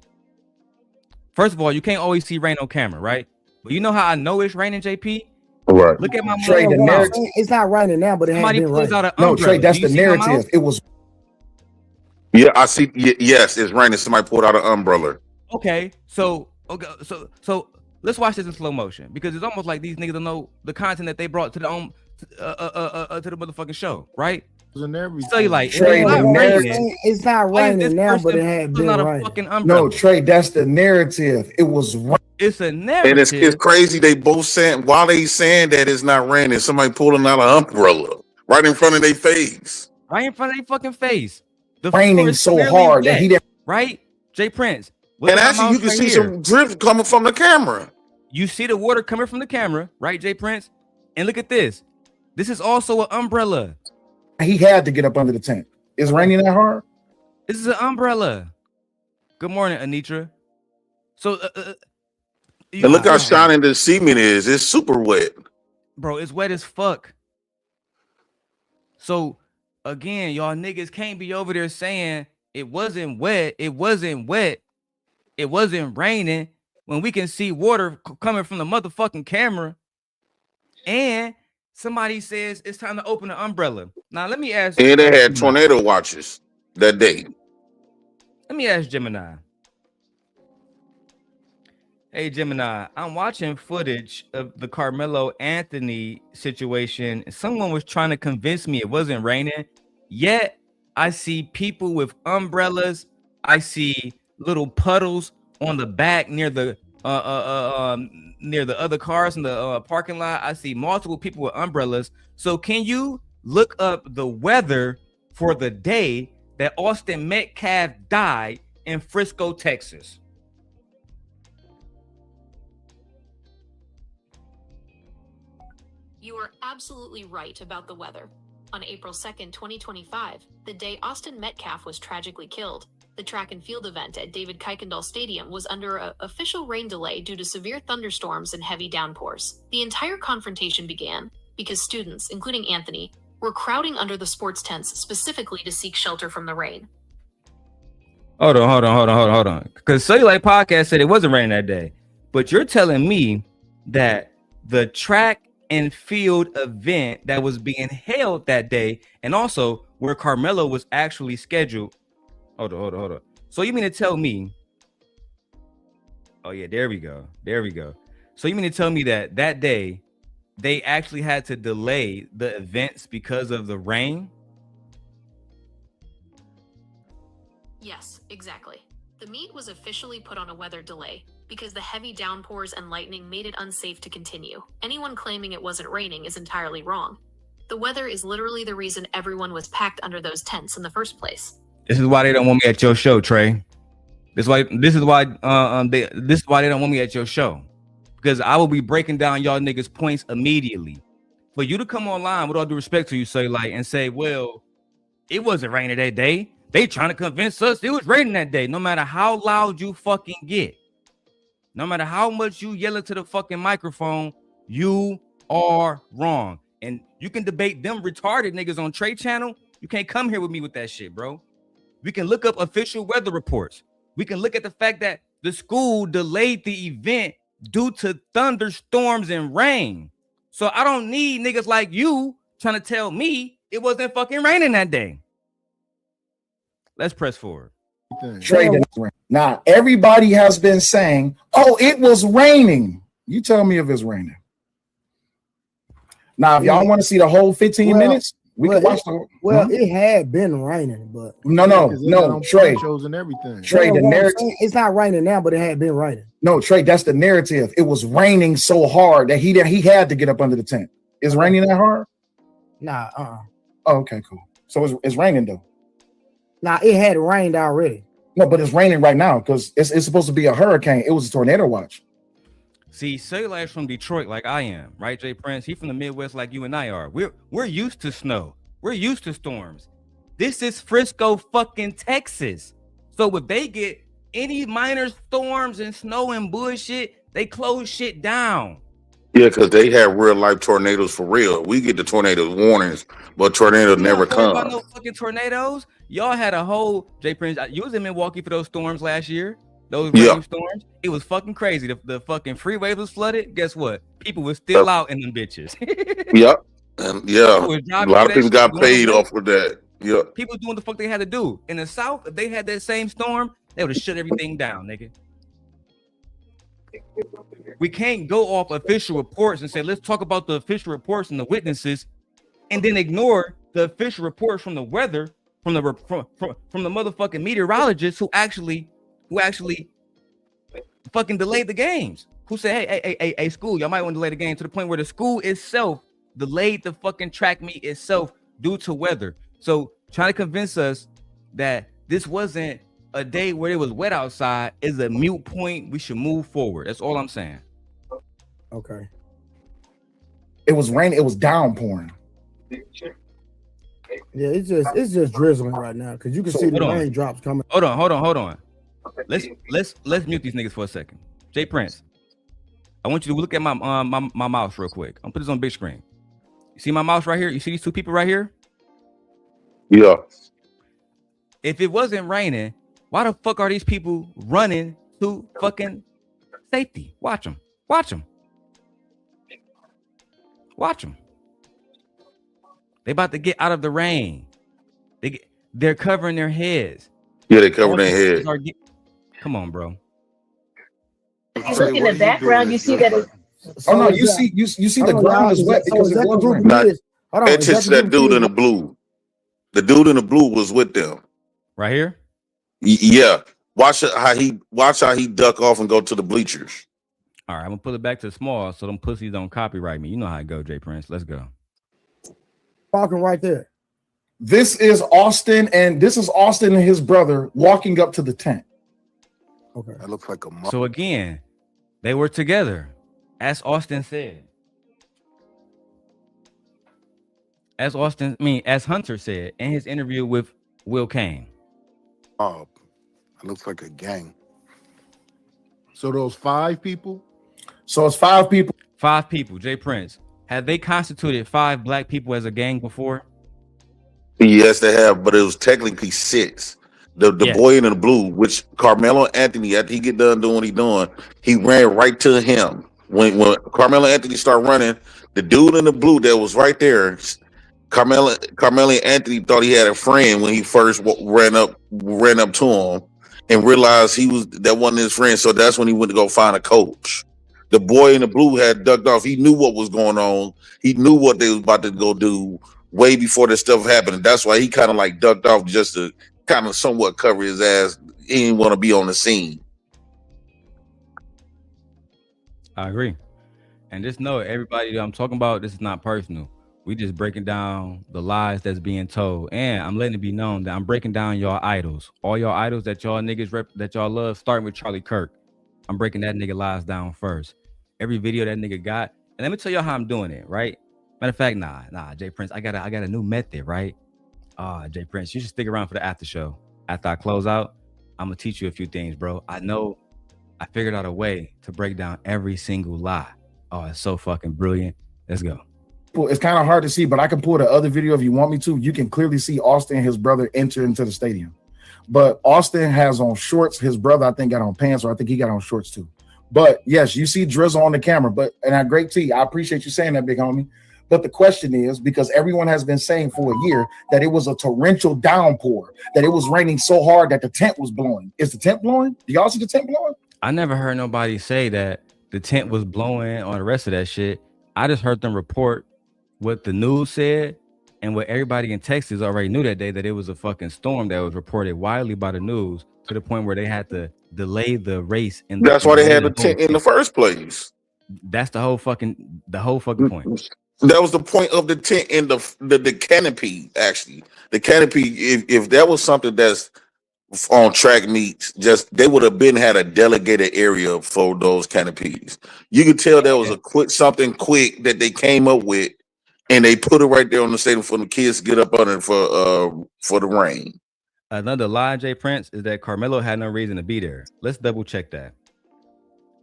First of all, you can't always see rain on camera, right? But you know how I know it's raining, JP? Right. Look at my Trey, the narrative. It's not raining now, but it had been raining. No, Trey, that's the narrative. It was. Yeah, I see. Yes, it's raining. Somebody pulled out an umbrella. Okay, so let's watch this in slow motion because it's almost like these niggas don't know the content that they brought to the to the motherfucking show, right? So you like, Trey, it's not raining now, but it had been raining. No, Trey, that's the narrative. It was. It's a narrative. And it's crazy. They both saying while they saying that it's not raining, somebody pulling out an umbrella right in front of their face. Right in front of their fucking face. The raining so hard that he didn't. Right, Jay Prince. And actually, you can see some drip coming from the camera. You see the water coming from the camera, right, Jay Prince? And look at this. This is also an umbrella. He had to get up under the tent. It's raining that hard? This is an umbrella. Good morning, Anitra. So, and look how shiny the cement is. It's super wet. Bro, it's wet as fuck. So, again, y'all niggas can't be over there saying it wasn't wet. It wasn't wet. It wasn't raining when we can see water coming from the motherfucking camera. And somebody says it's time to open the umbrella. Now, let me ask. And they had tornado watches that day. Let me ask Gemini. Hey, Gemini, I'm watching footage of the Karmelo Anthony situation. Someone was trying to convince me it wasn't raining. Yet, I see people with umbrellas. I see little puddles on the back near the other cars in the parking lot. I see multiple people with umbrellas. So can you look up the weather for the day that Austin Metcalf died in Frisco, Texas? You are absolutely right about the weather. On April 2nd, 2025, the day Austin Metcalf was tragically killed, the track and field event at David Kuykendall Stadium was under an official rain delay due to severe thunderstorms and heavy downpours. The entire confrontation began because students, including Anthony, were crowding under the sports tents specifically to seek shelter from the rain. Hold on. Because Cellulite Podcast said it wasn't raining that day. But you're telling me that the track and field event that was being held that day, and also where Karmelo was actually scheduled. Hold on. So you mean to tell me? Oh yeah, there we go. So you mean to tell me that day they actually had to delay the events because of the rain? Yes, exactly. The meet was officially put on a weather delay because the heavy downpours and lightning made it unsafe to continue. Anyone claiming it wasn't raining is entirely wrong. The weather is literally the reason everyone was packed under those tents in the first place. This is why they don't want me at your show, Trey. This is why they don't want me at your show, because I will be breaking down y'all niggas' points immediately. For you to come online, with all due respect to you, say and say, well, it wasn't raining that day. They trying to convince us it was raining that day. No matter how loud you fucking get, no matter how much you yell into the fucking microphone, you are wrong. And you can debate them retarded niggas on Trey channel. You can't come here with me with that shit, bro. We can look up official weather reports. We can look at the fact that the school delayed the event due to thunderstorms and rain. So I don't need niggas like you trying to tell me it wasn't fucking raining that day. Let's press forward. Now, everybody has been saying, oh, it was raining. You tell me if it's raining. Now, if y'all want to see the whole 15 minutes, we can watch the. It had been raining, but no, Trey. Shows and everything. Trey, the narrative. It's not raining now, but it had been raining. No, Trey, that's the narrative. It was raining so hard that he had to get up under the tent. Is raining that hard? Nah. Oh, okay, cool. So it's raining though. Nah, it had rained already. No, but it's raining right now because it's supposed to be a hurricane. It was a tornado watch. See, Cellular's from Detroit like I am, right, Jay Prince? He from the Midwest like you and I are. We're used to snow. We're used to storms. This is Frisco fucking Texas. So if they get any minor storms and snow and bullshit, they close shit down. Yeah, because they have real life tornadoes for real. We get the tornado warnings, but tornadoes never come. About no fucking tornadoes. Y'all had a whole Jay Prince. You was in Milwaukee for those storms last year. Those rain storms. It was fucking crazy. The fucking freeway was flooded. Guess what? People were still out in them bitches. Yep. And a lot of people got paid off with that. Yeah. People doing the fuck they had to do. In the South, if they had that same storm, they would have shut everything down, nigga. We can't go off official reports and say, let's talk about the official reports and the witnesses, and then ignore the official reports from the weather, from the motherfucking meteorologists who actually fucking delayed the games. Who said, hey, school, y'all might want to delay the game, to the point where the school itself delayed the fucking track meet itself due to weather. So trying to convince us that this wasn't a day where it was wet outside is a mute point. We should move forward. That's all I'm saying. Okay. It was raining. It was downpouring. Yeah, it's just drizzling right now because you can see the raindrops coming. Hold on. Let's mute these niggas for a second. Jay Prince, I want you to look at my mouse real quick. I'm gonna put this on big screen. You see my mouse right here? You see these two people right here? Yeah. If it wasn't raining, why the fuck are these people running to fucking safety? Watch them. They about to get out of the rain. They're covering their heads. Yeah, they covering their heads. Come on, bro. Look in the background, you see that. You see the ground is wet because it was raining. Attention to that dude in the blue. The dude in the blue was with them. Right here? Yeah. Watch how he duck off and go to the bleachers. All right, I'm gonna pull it back to small so them pussies don't copyright me. You know how it go, Jay Prince. Let's go. Walking right there. This is Austin and his brother walking up to the tent. Okay. That looks like a So again, they were together, as Austin said. As Hunter said in his interview with Will Kane. Oh, it looks like a gang. So those 5 people? So it's 5 people. 5 people, Jay Prince. Have they constituted 5 black people as a gang before? Yes, they have, but it was technically 6. The boy in the blue, which Karmelo Anthony, after he get done doing what he doing, he ran right to him. When Karmelo Anthony started running, the dude in the blue that was right there, Karmelo Anthony thought he had a friend when he first ran up to him and realized that wasn't his friend. So that's when he went to go find a coach. The boy in the blue had ducked off. He knew what was going on. He knew what they was about to go do way before this stuff happened. And that's why he kind of like ducked off just to kind of somewhat cover his ass. He didn't want to be on the scene. I agree. And just know, everybody that I'm talking about, this is not personal. We just breaking down the lies that's being told. And I'm letting it be known that I'm breaking down y'all idols. All y'all idols that y'all niggas that y'all love, starting with Charlie Kirk. I'm breaking that nigga lies down first. Every video that nigga got. And let me tell y'all how I'm doing it, right? Matter of fact, nah, Jay Prince, I got a new method, right? Jay Prince, you should stick around for the after show. After I close out, I'm gonna teach you a few things, bro. I know I figured out a way to break down every single lie. Oh, it's so fucking brilliant. Let's go. It's kind of hard to see, but I can pull the other video if you want me to. You can clearly see Austin and his brother enter into the stadium. But Austin has on shorts. His brother, I think, got on pants, or I think he got on shorts too. But yes, you see Drizzle on the camera. And great T, I appreciate you saying that, big homie. But the question is, because everyone has been saying for a year that it was a torrential downpour, that it was raining so hard that the tent was blowing. Is the tent blowing? Do y'all see the tent blowing? I never heard nobody say that the tent was blowing on the rest of that shit. I just heard them report what the news said and what everybody in Texas already knew that day, that it was a fucking storm that was reported widely by the news to the point where they had to delay the race. And that's why they had the tent in the first place. That's the whole fucking point. That was the point of the tent in the canopy. Actually, the canopy. If that was something that's on track meets, they would have had a delegated area for those canopies. You could tell that was something quick that they came up with, and they put it right there on the stadium for the kids to get up under for the rain. Another lie, Jay Prince, is that Karmelo had no reason to be there. Let's double check that.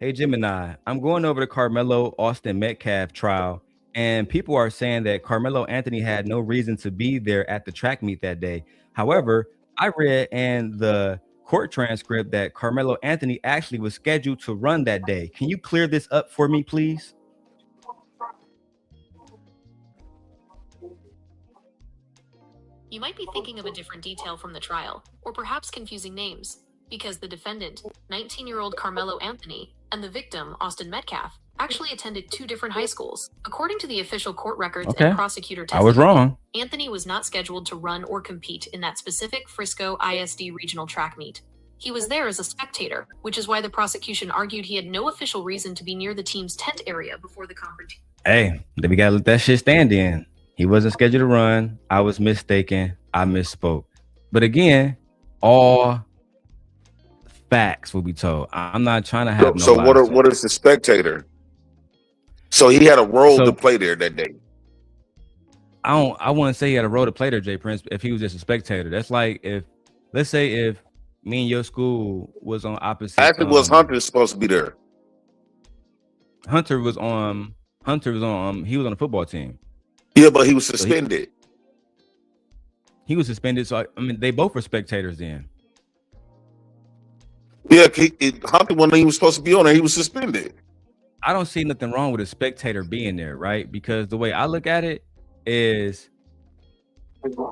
Hey Gemini, I'm going over the Karmelo Austin Metcalf trial, and people are saying that Karmelo Anthony had no reason to be there at the track meet that day. However, I read in the court transcript that Karmelo Anthony actually was scheduled to run that day. Can you clear this up for me, please? You might be thinking of a different detail from the trial, or perhaps confusing names, because the defendant, 19-year-old Karmelo Anthony, and the victim, Austin Metcalf, actually attended two different high schools. According to the official court records and prosecutor testimony, I was wrong. Anthony was not scheduled to run or compete in that specific Frisco ISD regional track meet. He was there as a spectator, which is why the prosecution argued he had no official reason to be near the team's tent area before the confrontation. Hey, we gotta let that shit stand in. He wasn't scheduled to run. I was mistaken. I misspoke. But again, all facts will be told. I'm not trying to have So what is the spectator? So he had a role to play there that day. I wouldn't say he had a role to play there, Jay Prince, if he was just a spectator. That's like let's say if me and your school was on opposite. Actually, was Hunter supposed to be there? Hunter was on he was on the football team. Yeah, but he was suspended. He was suspended, so I mean they both were spectators then. Yeah, Hunter wasn't even supposed to be on there. He was suspended. I don't see nothing wrong with a spectator being there, right? Because the way I look at it is,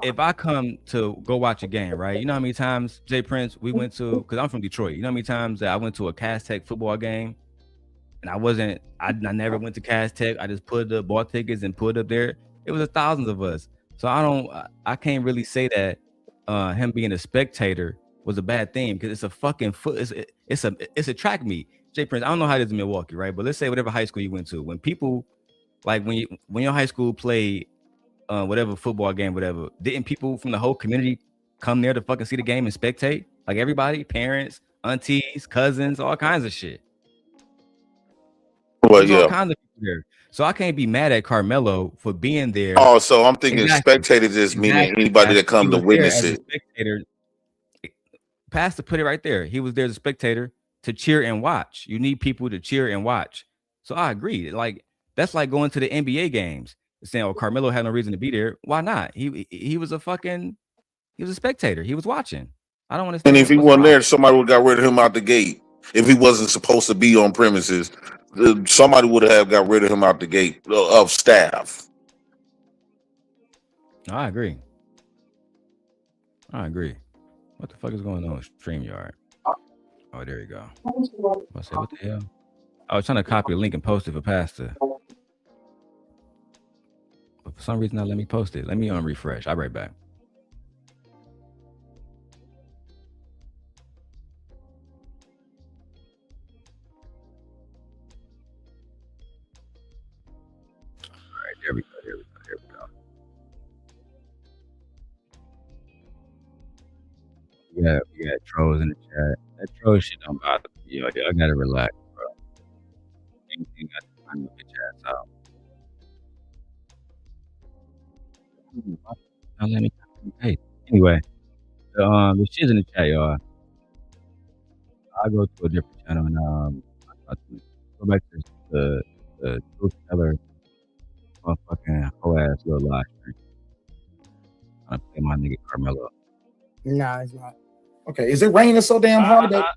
if I come to go watch a game, right? You know how many times, Jay Prince, we went to, because I'm from Detroit, you know how many times that I went to a Cass Tech football game and I never went to Cass Tech. I just bought tickets and put up there. It was thousands of us. So I can't really say that him being a spectator was a bad thing, because it's a fucking it's a track meet. Jay Prince, I don't know how it is in Milwaukee, right? But let's say whatever high school you went to, when people like when your high school played whatever football game, whatever, didn't people from the whole community come there to fucking see the game and spectate? Like everybody, parents, aunties, cousins, all kinds of shit. Well, yeah. All kinds of people there. So I can't be mad at Karmelo for being there. Oh, so I'm thinking spectators is meaning anybody that come to witness it. Spectator. Pastor put it right there. He was there as a spectator to cheer and watch. You need people to cheer and watch. So I agree. Like that's like going to the NBA games, saying, "Oh, Karmelo had no reason to be there." Why not? He was a spectator. He was watching. I don't want to. And if he wasn't there, somebody would have got rid of him out the gate. If he wasn't supposed to be on premises, somebody would have got rid of him out the gate of staff. I agree. I agree. What the fuck is going on with StreamYard? Oh, there you go. I say, what the hell? I was trying to copy a link and post it for Pastor. But for some reason, not let me post it. Let me refresh. I'll be right back. All right, there we go. There we go. There we go. Yeah, we got trolls in the chat. That troll shit don't bother me. Yo, I gotta relax, bro. Anything got to find your bitch ass out. Now let me. Hey, anyway, the shit's in the chat, y'all. I'll go to a different channel and I'll go back to the Truth Teller motherfucking whole ass little live stream. I'm gonna play my nigga Karmelo. Nah, it's not. Okay, is it raining so damn hard that?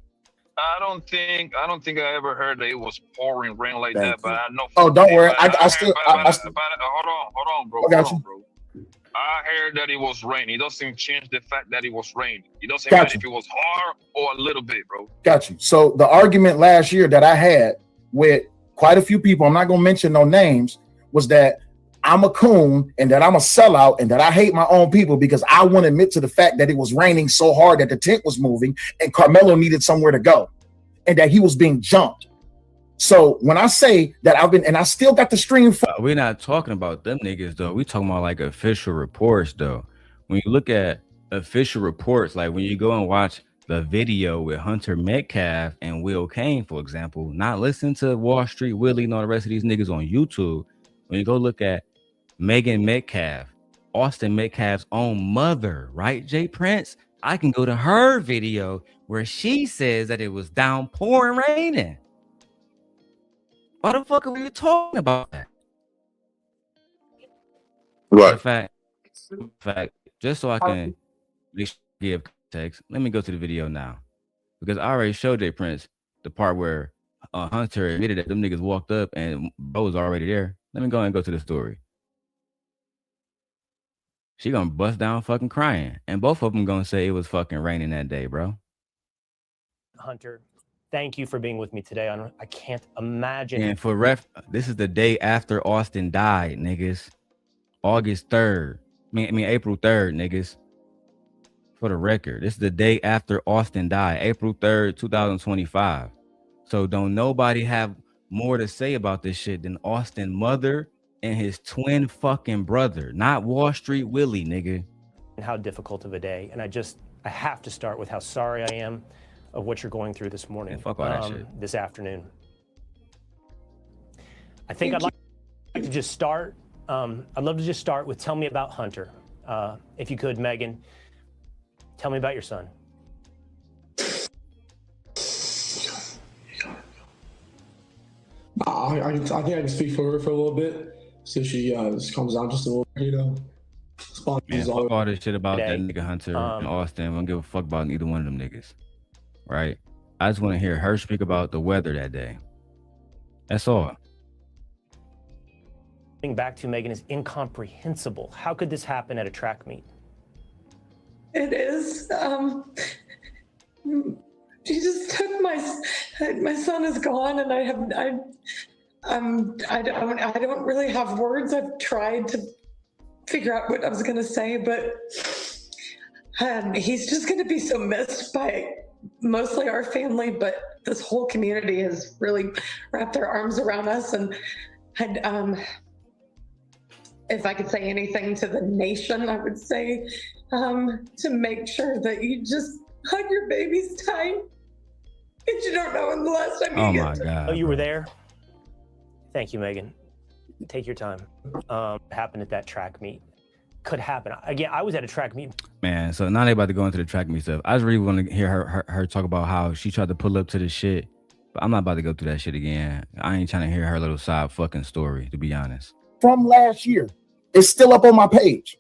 I don't think I ever heard that it was pouring rain like that, but I know. Oh, don't worry. I still. Hold on, bro. I got you. Bro. I heard that it was raining. It doesn't change the fact that it was raining. It doesn't Got matter you. if it was hard or a little bit, bro. Got you. So the argument last year that I had with quite a few people, I'm not gonna mention no names, was that I'm a coon and that I'm a sellout and that I hate my own people because I won't admit to the fact that it was raining so hard that the tent was moving and Karmelo needed somewhere to go and that he was being jumped. So when I say that I've been, and I still got the stream. We're not talking about them niggas though. We talking about like official reports though. When you look at official reports, like when you go and watch the video with Hunter Metcalf and Will Kane, for example, not listen to Wall Street Willie and all the rest of these niggas on YouTube. When you go look at Megan Metcalf, Austin Metcalf's own mother, right, Jay Prince? I can go to her video where she says that it was downpouring raining. Why the fuck are we talking about that? Right. In fact, just so I can give context, let me go to the video now. Because I already showed Jay Prince the part where Hunter admitted that them niggas walked up and Bo was already there. Let me go and go to the story. She gonna bust down fucking crying. And both of them gonna say it was fucking raining that day, bro. Hunter, thank you for being with me today. I can't imagine. And for this is the day after Austin died, niggas. August 3rd. I mean April 3rd, niggas. For the record, this is the day after Austin died, April 3rd, 2025. So don't nobody have more to say about this shit than Austin mother and his twin fucking brother, not Wall Street Willie, nigga. And how difficult of a day. And I have to start with how sorry I am of what you're going through this morning. Yeah, fuck all that shit. This afternoon. I think I'd like to just start. I'd love to just start with tell me about Hunter. If you could, Megan, tell me about your son. I think I can speak for her for a little bit. See if she just comes down just a little, you know. Man, fuck all this shit about that nigga Hunter and Austin. I don't give a fuck about neither one of them niggas. Right? I just want to hear her speak about the weather that day. That's all. Back to Megan is incomprehensible. How could this happen at a track meet? It is. She just took my son is gone, and I don't really have words. I've tried to figure out what I was gonna say, but he's just gonna be so missed by mostly our family, but this whole community has really wrapped their arms around us, and if I could say anything to the nation, I would say to make sure that you just hug your babies tight. Because you don't know when the last time you get to. God. Oh, you were there? Thank you, Megan. Take your time. Happened at that track meet. Could happen. Again, I was at a track meet. Man, so now they about to go into the track meet stuff. I just really want to hear her talk about how she tried to pull up to the shit. But I'm not about to go through that shit again. I ain't trying to hear her little side fucking story, to be honest. From last year, it's still up on my page.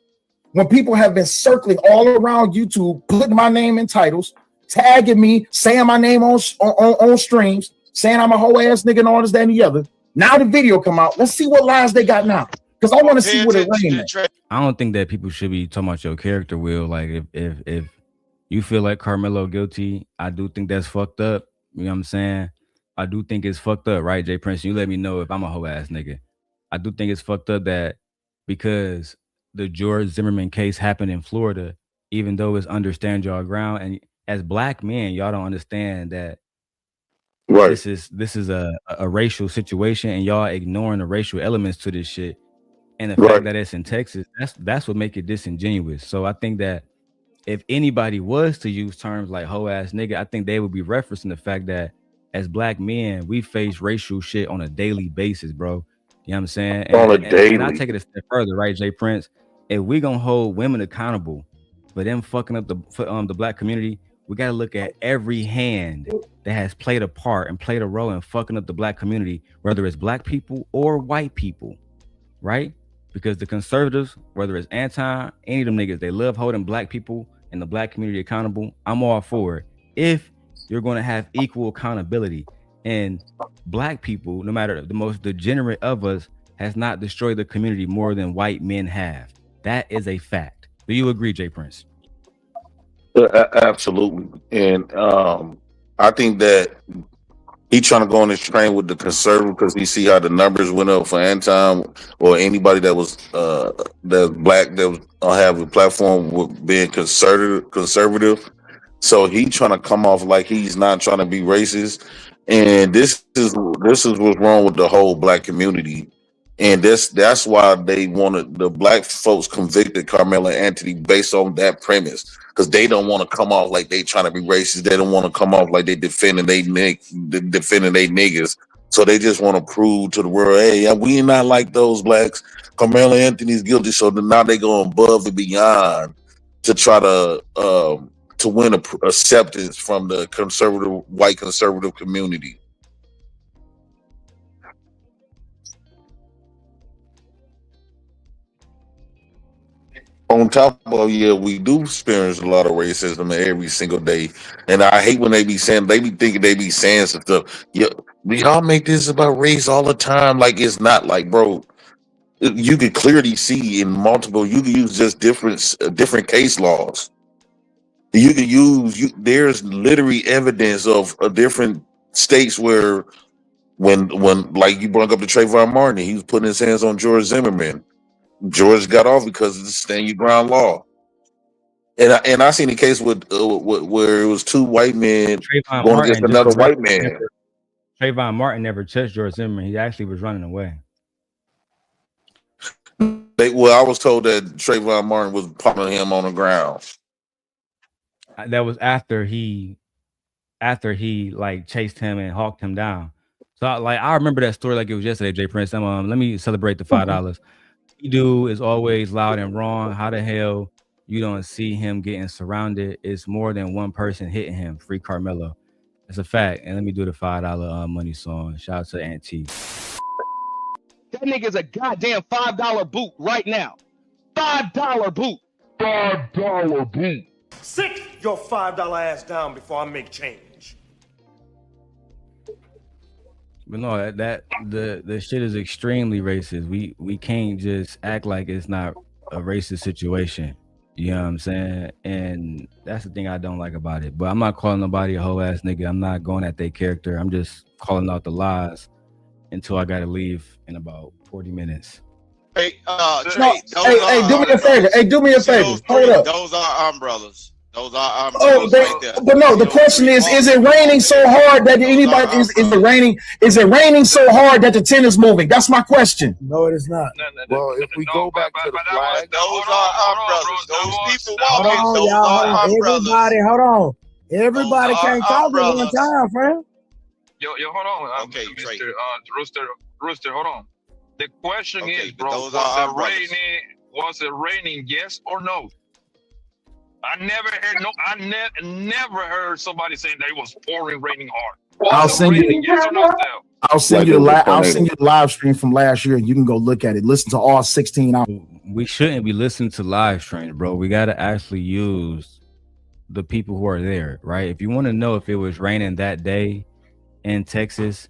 When people have been circling all around YouTube, putting my name in titles, tagging me, saying my name on streams, saying I'm a whole ass nigga and all this, that, and the other. Now the video come out. Let's see what lies they got now. Because I want to see what it rained at. I don't think that people should be talking about your character, Will. Like if you feel like Karmelo guilty, I do think that's fucked up. You know what I'm saying? I do think it's fucked up, right, Jay Prince? You let me know if I'm a hoe ass nigga. I do think it's fucked up that because the George Zimmerman case happened in Florida, even though it's understand y'all ground, and as black men, y'all don't understand that Right. this is a racial situation, and y'all ignoring the racial elements to this shit. And the Right. fact that it's in Texas, that's what make it disingenuous. So I think that if anybody was to use terms like hoe ass nigga, I think they would be referencing the fact that as black men, we face racial shit on a daily basis, bro. You know what I'm saying? On a And I daily. take it a step further, right, Jay Prince? If we gonna hold women accountable for them fucking up the black community, we gotta look at every hand that has played a part and played a role in fucking up the black community, whether it's black people or white people, right? Because the conservatives, whether it's anti, any of them niggas, they love holding black people and the black community accountable. I'm all for it. If you're going to have equal accountability, and black people, no matter the most degenerate of us, has not destroyed the community more than white men have. That is a fact. Do you agree, Jay Prince? Absolutely. And I think that he trying to go on this train with the conservative because he see how the numbers went up for Anton or anybody that was that's black that was have a platform with being conservative. So he trying to come off like he's not trying to be racist, and this is what's wrong with the whole black community, and that's why they wanted the black folks convicted Karmelo Anthony based on that premise because they don't want to come off like they trying to be racist. They don't want to come off like they defending they niggas. So they just want to prove to the world, hey, we not like those blacks. Karmelo Anthony's guilty, so now they go above and beyond to try to win acceptance from the white conservative community. On top of we do experience a lot of racism every single day, and I hate when they be thinking they be saying some stuff. Yeah, y'all make this about race all the time, like it's not. Like, bro, you could clearly see in multiple. You can use just different case laws. You can use there's literally evidence of different states where when like you brought up the Trayvon Martin, he was putting his hands on George Zimmerman. George got off because of the stand your ground law. And I seen a case with where it was two white men Trayvon going Martin, against another white man. Trayvon Martin never touched George Zimmerman. He actually was running away. I was told that Trayvon Martin was pummeling him on the ground. That was after he like chased him and hawked him down. So I remember that story like it was yesterday, Jay Prince. Let me celebrate the $5. Dude is always loud and wrong. How the hell you don't see him getting surrounded? It's more than one person hitting him. Free Karmelo. It's a fact. And let me do the $5 money song. Shout out to Aunt T. That nigga's a goddamn $5 boot right now. $5 boot. $5 boot. Sit your $5 ass down before I make change. But no, the shit is extremely racist. We can't just act like it's not a racist situation. You know what I'm saying? And that's the thing I don't like about it. But I'm not calling nobody a hoe ass nigga. I'm not going at their character. I'm just calling out the lies until I gotta leave in about 40 minutes. Hey, do me a favor. Hey, do me a favor. Hold up. Those are umbrellas. Those are umbrellas right there. But no, the question is it raining so hard that anybody is it raining? Is it raining so hard that the tent is moving? That's my question. No, it is not. Well, if we go back to the flag, those are umbrellas. Those people walking, Hold on, those y'all. are umbrellas. Everybody, hold on. Everybody can't talk at one time, friend. Yo, hold on. Okay, Rooster, hold on. The question is, bro, was it raining, yes or no? I never heard somebody saying that it was pouring raining hard. I'll send you the live stream from last year and you can go look at it. Listen to all 16 hours. We shouldn't be listening to live streams, bro. We got to actually use the people who are there, right? If you want to know if it was raining that day in Texas,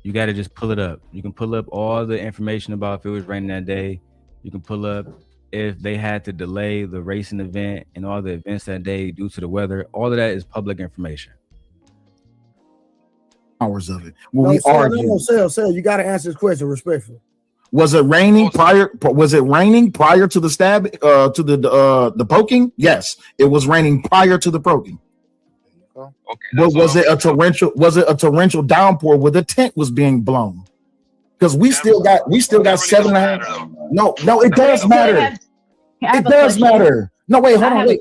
you got to just pull it up. You can pull up all the information about if it was raining that day. You can pull up if they had to delay the racing event and all the events that day due to the weather. All of that is public information. Hours of it. When we argued. Sell. You got to answer this question respectfully. Was it raining prior? Was it raining prior to the stab? To the poking? Yes, it was raining prior to the poking. Okay. But was it a torrential? Was it a torrential downpour where the tent was being blown? Because we still got 7.5. No, it does matter. It does matter. No, wait, hold on, wait,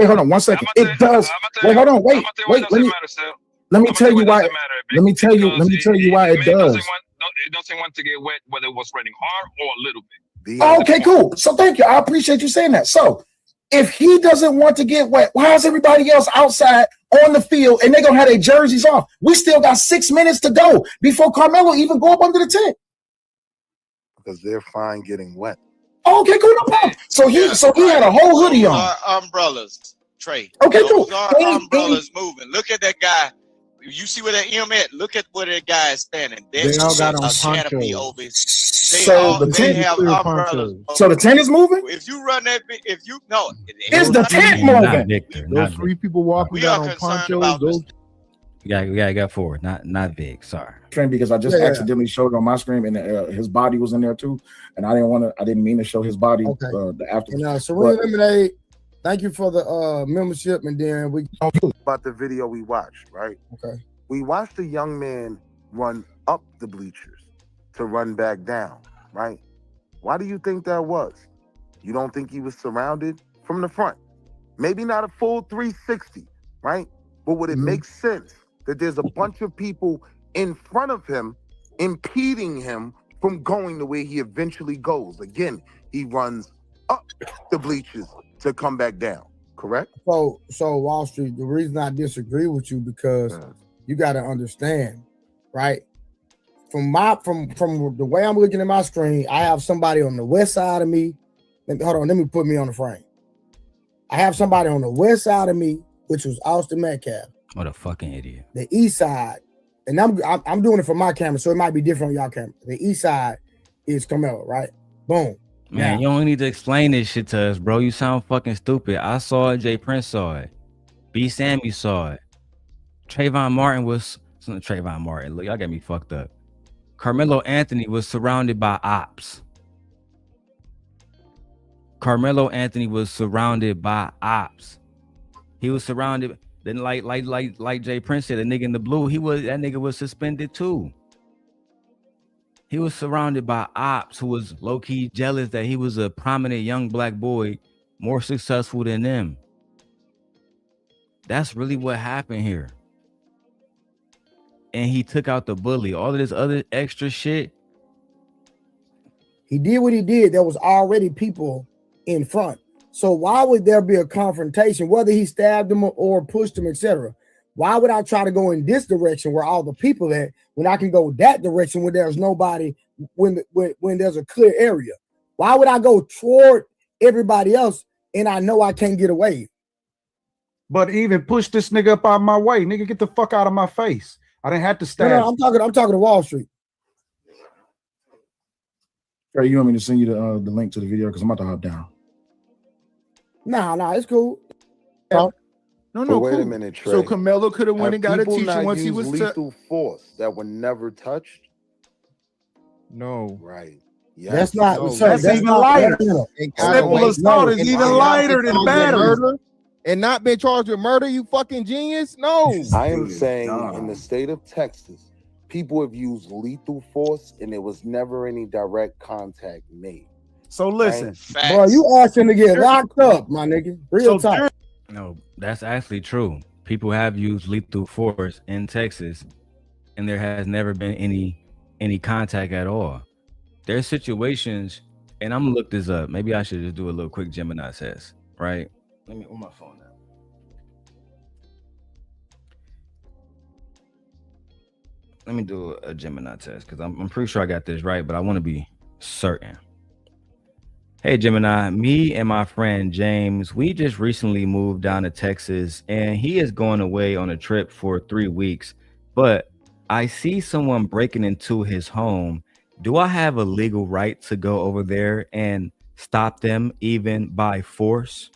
hold on, 1 second. It does. Wait, hold on, wait. Let me tell you why. Let me tell you why it does. It doesn't want to get wet whether it was raining hard or a little bit. Okay, cool. So thank you. I appreciate you saying that. So if he doesn't want to get wet, why is everybody else outside on the field and they're gonna have their jerseys off? We still got 6 minutes to go before Karmelo even go up under the tent. Because they're fine getting wet. Okay, cool, no problem. So he had a whole hoodie on. Those are umbrellas, Trey. Okay, cool. Those are umbrellas moving. Look at that guy. You see where that M at? Look at where that guy is standing. They all got on canopy ponchos. over. So the tent have umbrellas. So the tent is moving? If you run that, is the tent moving? Victor, those three people walking down on ponchos. Those. You got forward, not Vic. Sorry. Because I just accidentally showed it on my screen and his body was in there too, and I didn't mean to show his body. The after. So we eliminate. Thank you for the membership, and then we about the video we watched, right? Okay. We watched a young man run up the bleachers to run back down, right? Why do you think that was? You don't think he was surrounded from the front? Maybe not a full 360, right? But would it make sense that there's a bunch of people in front of him impeding him from going the way he eventually goes? Again, he runs up the bleachers to come back down, correct? So Wall Street, the reason I disagree with you because you got to understand, right? From the way I'm looking at my screen, I have somebody on the west side of me. Let me put me on the frame. I have somebody on the west side of me, which was Austin Metcalf. What a fucking idiot. The east side, and I'm doing it for my camera, so it might be different on y'all camera. The east side is Karmelo, right? Boom. Man, you don't need to explain this shit to us, bro. You sound fucking stupid. I saw it. Jay Prince saw it. B. Sammy saw it. Trayvon Martin. Look, y'all got me fucked up. Karmelo Anthony was surrounded by ops. He was surrounded. Then like Jay Prince said, the nigga in the blue, that nigga was suspended too. He was surrounded by ops who was low-key jealous that he was a prominent young black boy, more successful than them. That's really what happened here. And he took out the bully. All of this other extra shit. He did what he did. There was already people in front. So why would there be a confrontation, whether he stabbed him or pushed him, etc.? Why would I try to go in this direction where all the people at when I can go that direction when there's nobody, when there's a clear area? Why would I go toward everybody else and I know I can't get away? But even push this nigga up out my way. Nigga, get the fuck out of my face. I didn't have to stab. No, I'm talking to Wall Street. Trey, you want me to send you the link to the video because I'm about to hop down. Nah, it's cool. No, wait cool. a minute, Trey. So Karmelo could have went and got a teacher not once he was lethal force that were never touched. No, right? Yes. That's not. No, that's even lighter. Simple assault is even lighter than battery. And not been charged with murder, you fucking genius. No, I am saying in the state of Texas, people have used lethal force and there was never any direct contact made. So listen, right? Bro, you asking to get locked up, my nigga. Real time. No, that's actually true. People have used lethal force in Texas, and there has never been any contact at all. There's situations, and I'm gonna look this up. Maybe I should just do a little quick Gemini test, right? Let me on my phone now. Let me do a Gemini test because I'm pretty sure I got this right, but I want to be certain. Hey Gemini, me and my friend James, we just recently moved down to Texas and he is going away on a trip for 3 weeks, but I see someone breaking into his home. Do I have a legal right to go over there and stop them even by force?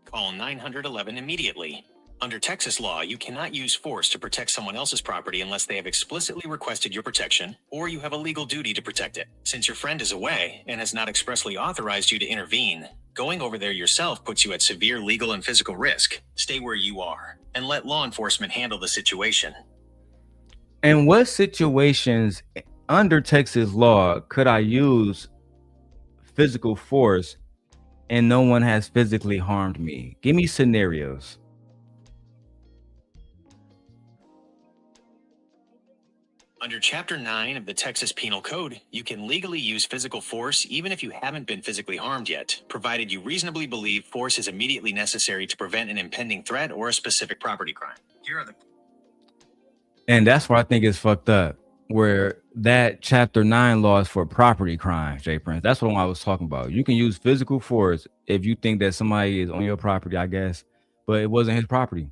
Call 911 immediately. Under Texas law, you cannot use force to protect someone else's property unless they have explicitly requested your protection or you have a legal duty to protect it. Since your friend is away and has not expressly authorized you to intervene, going over there yourself puts you at severe legal and physical risk. Stay where you are and let law enforcement handle the situation. In what situations under Texas law could I use physical force and no one has physically harmed me? Give me scenarios. Under Chapter 9 of the Texas Penal Code, you can legally use physical force even if you haven't been physically harmed yet, provided you reasonably believe force is immediately necessary to prevent an impending threat or a specific property crime. Here are the... And that's where I think it's fucked up, where that Chapter 9 law is for property crimes, Jay Prince. That's what I was talking about. You can use physical force if you think that somebody is on your property, I guess, but it wasn't his property.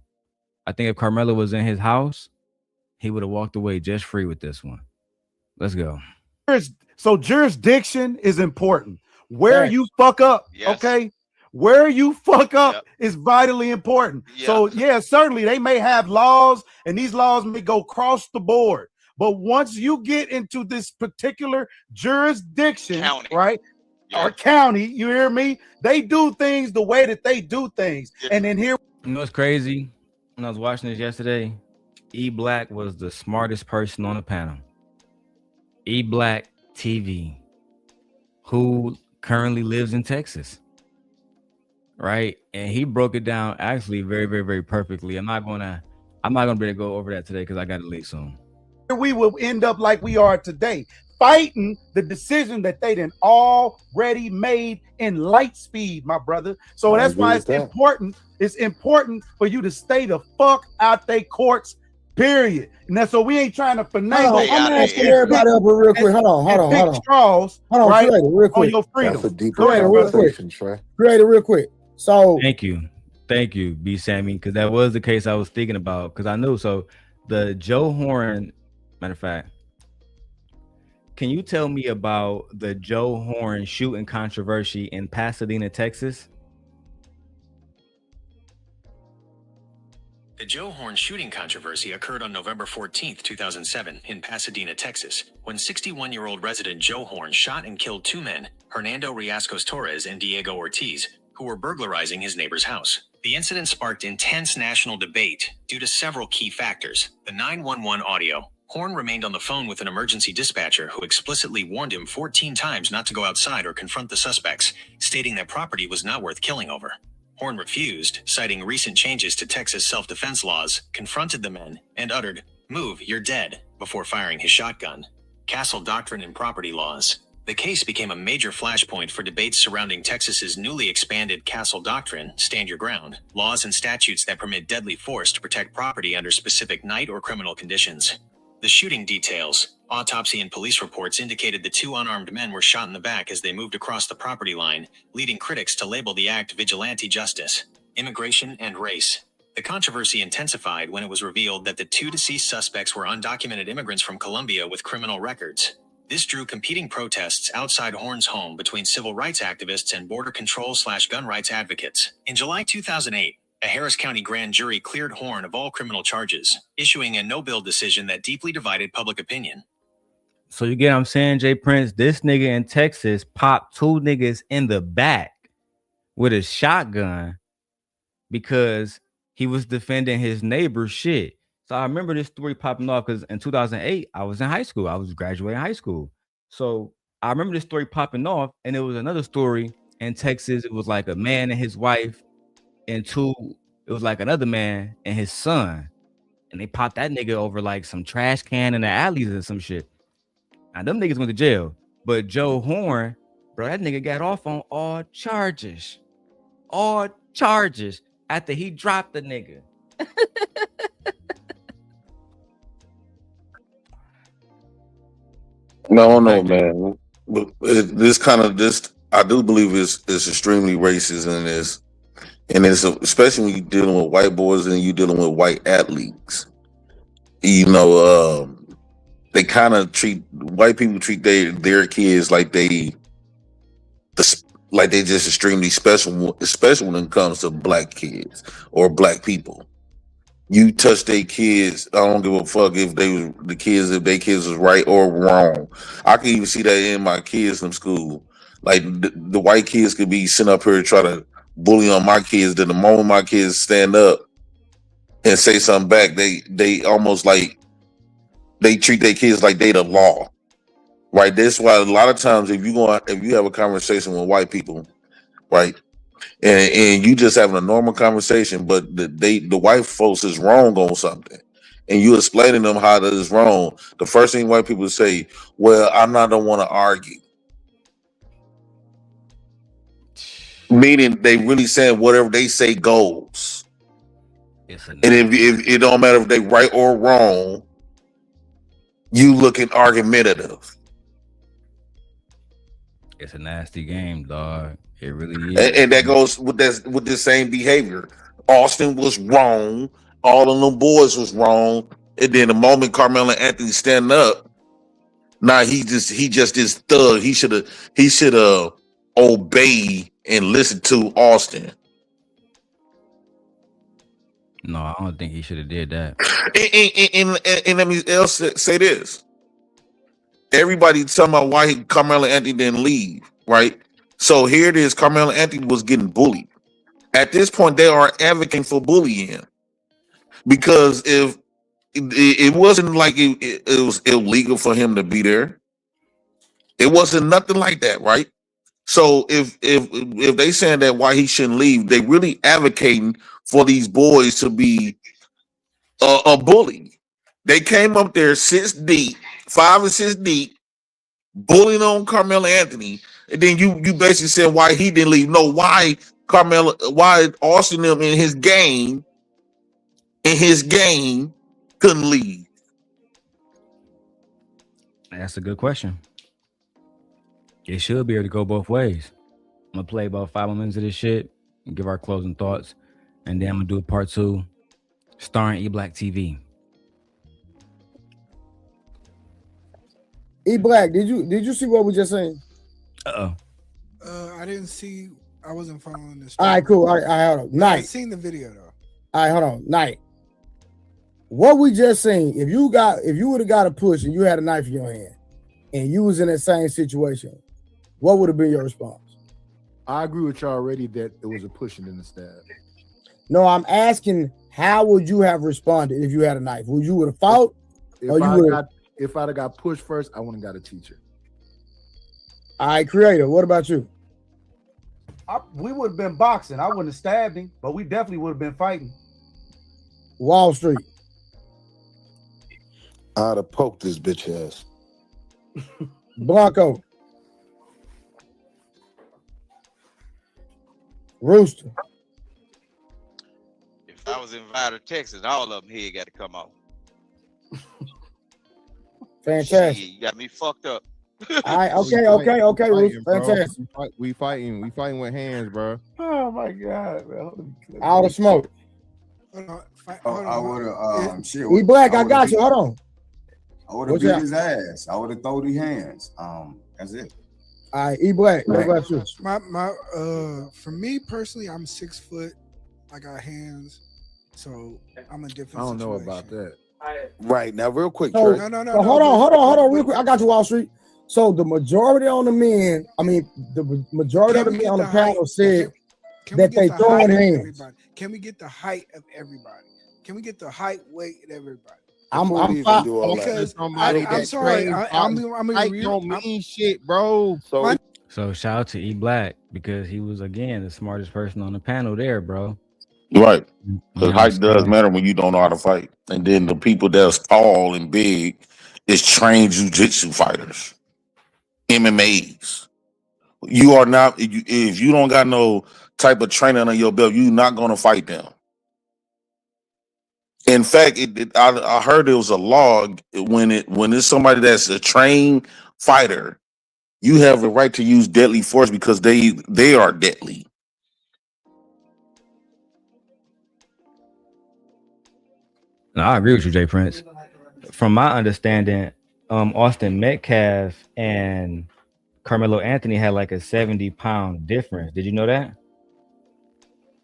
I think if Karmelo was in his house, he would have walked away just free with this one. Let's go. So jurisdiction is important. Where you fuck up, okay? Where you fuck up is vitally important. So yeah, certainly they may have laws and these laws may go across the board. But once you get into this particular jurisdiction, right? Or county, you hear me? They do things the way that they do things. And then here, you know what's crazy? When I was watching this yesterday, E Black was the smartest person on the panel. E Black TV, who currently lives in Texas, right? And he broke it down actually very, very, very perfectly. I'm not gonna be able to go over that today because I got to leave soon. we will end up like we are today, fighting the decision that they done already made in light speed, my brother. So that's why it's important. It's important for you to stay the fuck out they courts. Period. And that's so we ain't trying to finagle. I'm asking everybody up real quick. Hold on. Straws, right? Creator, real quick. On your freedom. That's a deep Creator, real quick. Creator, real quick. So thank you, B Sammy, because that was the case I was thinking about. Because I knew the Joe Horn. Matter of fact, can you tell me about the Joe Horn shooting controversy in Pasadena, Texas? The Joe Horn shooting controversy occurred on November 14th, 2007 in Pasadena, Texas, when 61-year-old resident Joe Horn shot and killed two men, Hernando Riascos Torres and Diego Ortiz, who were burglarizing his neighbor's house. The incident sparked intense national debate due to several key factors. The 911 audio. Horn remained on the phone with an emergency dispatcher who explicitly warned him 14 times not to go outside or confront the suspects, stating that property was not worth killing over. Horn refused, citing recent changes to Texas self-defense laws, confronted the men, and uttered, "Move, you're dead," before firing his shotgun. Castle Doctrine and property laws. The case became a major flashpoint for debates surrounding Texas's newly expanded Castle Doctrine, stand your ground, laws and statutes that permit deadly force to protect property under specific night or criminal conditions. The shooting details. Autopsy and police reports indicated the two unarmed men were shot in the back as they moved across the property line, leading critics to label the act vigilante justice. Immigration and race. The controversy intensified when it was revealed that the two deceased suspects were undocumented immigrants from Colombia with criminal records. This drew competing protests outside Horn's home between civil rights activists and border control/gun rights advocates. In July 2008, a Harris County grand jury cleared Horn of all criminal charges, issuing a no-bill decision that deeply divided public opinion. So you get what I'm saying, Jay Prince? This nigga in Texas popped two niggas in the back with a shotgun because he was defending his neighbor's shit. So I remember this story popping off because in 2008, I was in high school. I was graduating high school. So I remember this story popping off, and it was another story in Texas. It was like a man and his wife, and it was like another man and his son. And they popped that nigga over like some trash can in the alleys or some shit. Now, them niggas went to jail. But Joe Horn, bro, that nigga got off on all charges. All charges after he dropped the nigga. No, man. But this, I do believe it's extremely racist and it's especially when you're dealing with white boys and you're dealing with white athletes. You know, they kind of treat white people treat their kids like they just extremely special, especially when it comes to black kids or black people. You touch their kids, I don't give a fuck if their kids is right or wrong. I can even see that in my kids from school. Like the white kids could be sitting up here try to bully on my kids. Then the moment my kids stand up and say something back, they almost like they treat their kids like they the law. Right. That's why a lot of times if you have a conversation with white people, right, and you just having a normal conversation, but the white folks is wrong on something, and you explaining them how that is wrong. The first thing white people say, "Well, don't want to argue," meaning they really saying whatever they say goes. And if it don't matter if they right or wrong, you looking argumentative. It's a nasty game, dog. It really is. And that goes with this same behavior. Austin was wrong. All of them boys was wrong. And then the moment Karmelo Anthony stand up, now he just this thug. He should have obeyed and listened to Austin. No, I don't think he should have did that. And let me else say this. Everybody talking about why Karmelo Anthony didn't leave, right? So here it is, Karmelo Anthony was getting bullied. At this point, they are advocating for bullying. Because if it wasn't like it was illegal for him to be there. It wasn't nothing like that, right? So if they saying that why he shouldn't leave, they really advocating for these boys to be a bully. They came up there 5 and 6 deep, bullying on Karmelo Anthony, and then you basically said why he didn't leave. No, why Austin them in his game couldn't leave. That's a good question. It should be able to go both ways. I'm gonna play about 5 more minutes of this shit and give our closing thoughts, and then I'm gonna do a part 2 starring E-Black TV. E-Black, did you see what we just saying? I didn't see. I wasn't following this. All right, cool. All right, hold on. Night. I seen the video though. All right, hold on. Night. What we just seen, if you would have got a push and you had a knife in your hand and you was in that same situation, what would have been your response? I agree with you already that it was a pushing in the stab. No, I'm asking, how would you have responded if you had a knife? Would you would have fought? If I'd have got pushed first, I wouldn't got a teacher. All right, Creator, what about you? We would have been boxing. I wouldn't have stabbed him, but we definitely would have been fighting. Wall Street. I'd have poked this bitch ass. Blanco. Rooster. If I was in Vital, Texas, all of them here got to come off. Fantastic. Shit, you got me fucked up. All right, okay, Rooster. Fantastic. We fighting with hands, bro. Oh my god, bro. All the smoke. I would have shit. E-Black, I got you. Hold on. I would have beat his ass. I would have thrown his hands. That's it. All right, E-Black, what about you? For me personally, I'm 6 foot. I got hands, so I'm a different. I don't know situation. about that. Right now, real quick. So, No. Hold on, real quick. I got you, Wall Street. So the majority on the men, the majority of the men on the panel said that they throwing hands. Can we get the height of everybody? Can we get the height, weight, of everybody? I'm because I'm sorry. I'm don't mean shit, bro. So shout out to E-Black because he was again the smartest person on the panel there, bro. Right. Because height does matter when you don't know how to fight. And then the people that's tall and big is trained jiu-jitsu fighters. MMAs. You are not, if you don't got no type of training on your belt, you're not going to fight them. In fact, I heard there was a law when it's somebody that's a trained fighter, you have the right to use deadly force because they are deadly. No, I agree with you, Jay Prince. From my understanding, Austin Metcalf and Karmelo Anthony had like a 70-pound difference. Did you know that?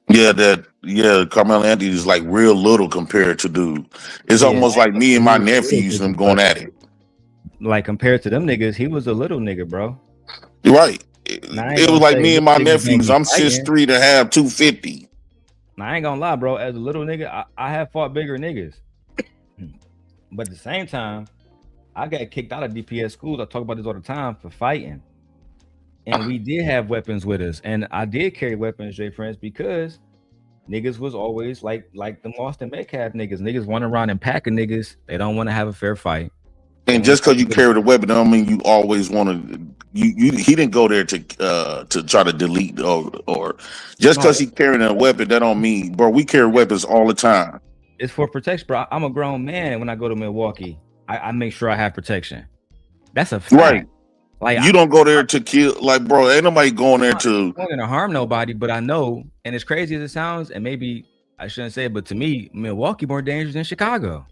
Yeah, Carmelo Anthony is like real little compared to dude. It's Yeah, almost like me and my he was a little nephews nigga, them going but at it. like compared to them niggas, he was a little nigga, bro. You're right. Now, I ain't It was gonna like say me and little my niggas don't nephews. be I'm fighting. 6'3" to have 250. Now, I ain't gonna lie, bro. As a little nigga, I have fought bigger niggas. But at the same time, I got kicked out of DPS schools. I talk about this all the time for fighting. And we did have weapons with us. And I did carry weapons, J Friends, because niggas was always like them Austin Metcalf niggas. Niggas run around and packing niggas. They don't want to have a fair fight. And just because you carried a weapon, don't mean you always want to. He didn't go there to try to delete or just because he carrying a weapon, that don't mean, bro. We carry weapons all the time. It's for protection, bro. I'm a grown man. When I go to Milwaukee, I make sure I have protection. That's a fact. Right. Like, you don't go there to kill. Like, bro, ain't nobody going there to. I'm not gonna harm nobody, but I know, and as crazy as it sounds, and maybe I shouldn't say it, but to me, Milwaukee more dangerous than Chicago.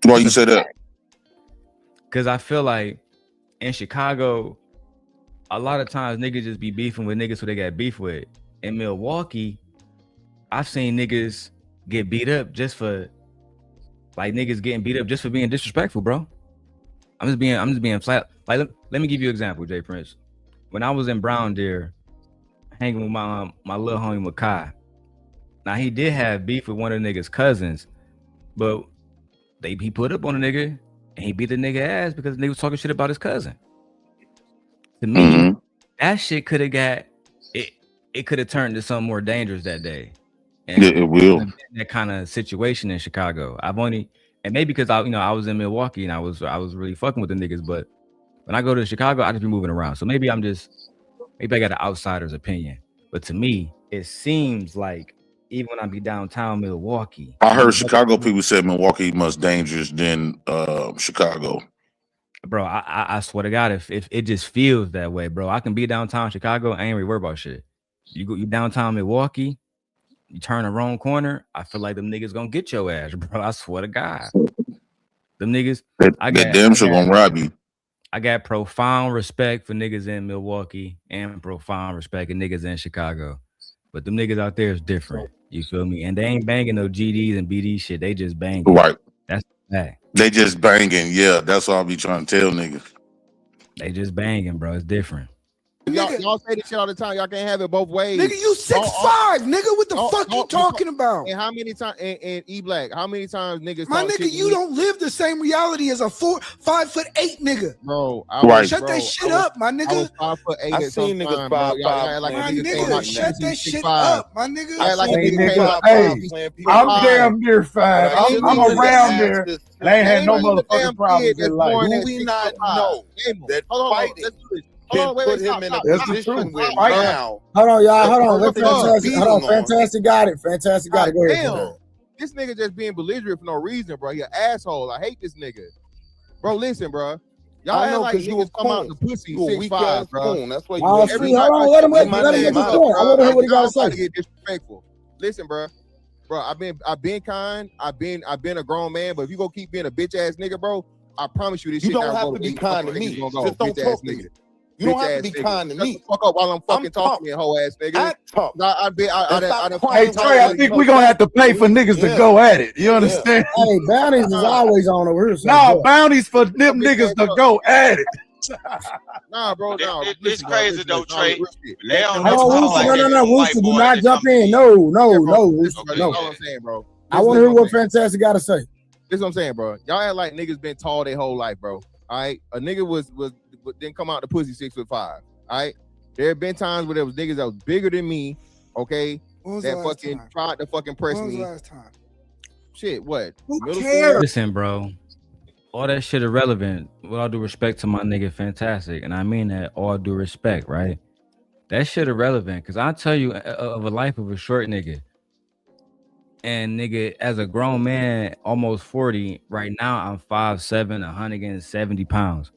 Why you say that? Because I feel like in Chicago, a lot of times niggas just be beefing with niggas who they got beef with. In Milwaukee, I've seen niggas get beat up just for, like, niggas getting beat up just for being disrespectful, bro. I'm just being flat. Like, let me give you an example, Jay Prince. When I was in Brown Deer, hanging with my little homie Makai. Now, he did have beef with one of the niggas' cousins, but he put up on a nigga and he beat the nigga ass because the nigga was talking shit about his cousin. To me, that shit could have got it could have turned to something more dangerous that day. And yeah, it will. That kind of situation in Chicago. I've only, and maybe because I was in Milwaukee and I was really fucking with the niggas, but when I go to Chicago, I just be moving around. So maybe I got an outsider's opinion. But to me, it seems like even when I be downtown Milwaukee, I heard Chicago people said Milwaukee much dangerous than Chicago. Bro, I swear to God, if it just feels that way, bro. I can be downtown Chicago, I ain't really worried about shit. You downtown Milwaukee, you turn the wrong corner, I feel like them niggas gonna get your ass, bro. I swear to God. Them niggas, damn sure gonna rob you. I got profound respect for niggas in Milwaukee and profound respect for niggas in Chicago. But them niggas out there is different. You feel me? And they ain't banging no GDs and BD shit. They just banging. Right. That's that. They just banging. Yeah, that's all I be trying to tell niggas. They just banging, bro. It's different. Y'all say this shit all the time. Y'all can't have it both ways. Nigga, you 6'5", nigga. What the fuck you talking about? And how many times? And E Black, how many times niggas? My nigga, you don't live the same reality as a 5'8" nigga. Bro, shut that shit up, my nigga. I was 5'8". I seen niggas 5'5". My nigga, shut that shit up, my nigga. I'm damn near 5. I'm around there. And I ain't had no motherfucking problems in life. Do we not know that fighting can put him in a position where now? Hold on, y'all. Hold on. Fantastic got it. Fantastic got it. Go ahead. Damn. This nigga just being belligerent for no reason, bro. He an asshole. I hate this nigga. Bro, listen, bro. Y'all I know, like cause you niggas come out the pussy you a 6'5", bro. Coon. That's why you hold on, let him make his point. I want to hear what he got to say. Get disrespectful. Listen, bro. Bro, I've been kind. I've been a grown man, but if you go keep being a bitch ass nigga, bro, I promise you this shit. You don't have to be kind to me. Just don't talk to me. You don't have to be kind to me. Fuck up while I'm fucking talking, hoe ass nigga. Hey Trey, I think we're gonna have to pay for niggas to go at it. You understand? Hey, bounties is always on over here. Nah, bounties for them niggas to go at it. Nah, bro, no. It's crazy though, Trey. No, Rooster, do not jump in. No. That's all I'm saying, bro. I want to hear what Fantastic got to say. This is what I'm saying, bro. Y'all act like niggas been tall their whole life, bro. All right, a nigga was didn't come out the pussy 6'5". All right, there have been times where there was niggas that was bigger than me. Okay, that fucking tried to fucking press me. When was the last time? Shit, what? Who cares? Listen, bro. All that shit irrelevant. With all due respect to my nigga Fantastic, and I mean that all due respect, right? That shit irrelevant, cause I tell you of a life of a short nigga. And nigga, as a grown man, almost 40, right now I'm 5'7", 170 pounds.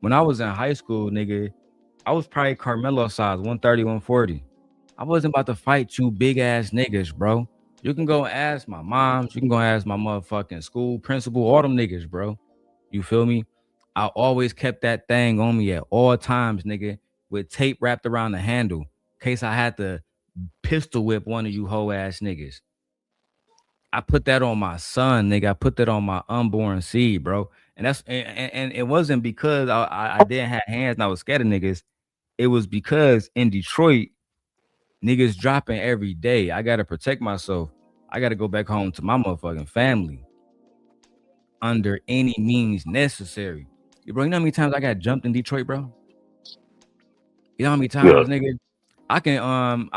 When I was in high school, nigga, I was probably Karmelo size, 130, 140. I wasn't about to fight you big ass niggas, bro. You can go ask my moms, you can go ask my motherfucking school principal, all them niggas, bro. You feel me? I always kept that thing on me at all times, nigga, with tape wrapped around the handle, in case I had to pistol whip one of you hoe ass niggas. I put that on my son, nigga. I put that on my unborn seed, bro. And and it wasn't because I didn't have hands and I was scared of niggas. It was because in Detroit, niggas dropping every day. I gotta protect myself. I gotta go back home to my motherfucking family under any means necessary. Bro, you know how many times I got jumped in Detroit, bro? You know how many times, nigga? I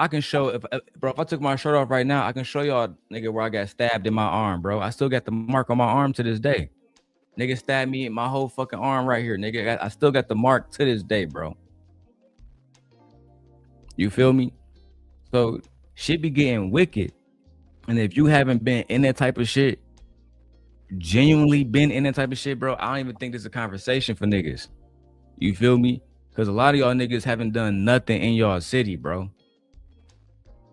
can show if bro, if I took my shirt off right now, I can show y'all, nigga, where I got stabbed in my arm, bro. I still got the mark on my arm to this day. Nigga stabbed me in my whole fucking arm right here, nigga. I still got the mark to this day, bro. You feel me? So shit be getting wicked. And if you haven't been in that type of shit, genuinely been in that type of shit, bro, I don't even think this is a conversation for niggas. You feel me? Because a lot of y'all niggas haven't done nothing in y'all city, bro.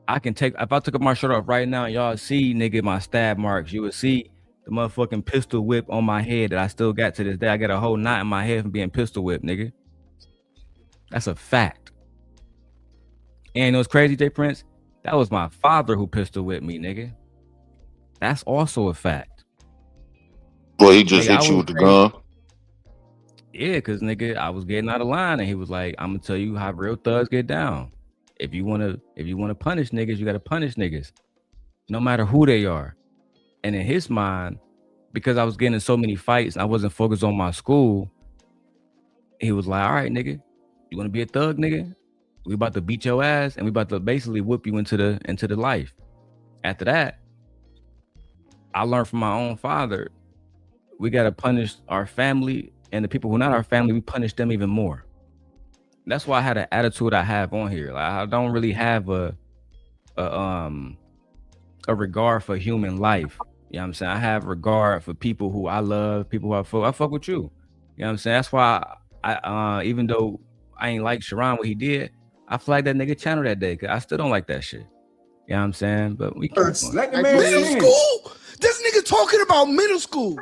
I can take, if I took my shirt off right now, y'all see, nigga, my stab marks. You would see the motherfucking pistol whip on my head that I still got to this day. I got a whole knot in my head from being pistol whipped, nigga. That's a fact. And it was crazy, J Prince. That was my father who pistol whipped me, nigga. That's also a fact. Well, he just hit you with the gun. Yeah, cause nigga, I was getting out of line, and he was like, "I'm gonna tell you how real thugs get down. If you wanna punish niggas, you gotta punish niggas, no matter who they are." And in his mind, because I was getting in so many fights and I wasn't focused on my school, he was like, "All right, nigga, you wanna be a thug, nigga? We about to beat your ass, and we about to basically whip you into the life." After that, I learned from my own father, we gotta punish our family. And the people who are not our family, we punish them even more. That's why I had an attitude I have on here. Like, I don't really have a regard for human life. You know what I'm saying? I have regard for people who I love, people who I fuck with you. You know what I'm saying? That's why I even though I ain't like Sharon what he did, I flagged that nigga channel that day because I still don't like that shit. You know what I'm saying? But we keep going. Middle school? This nigga talking about middle school.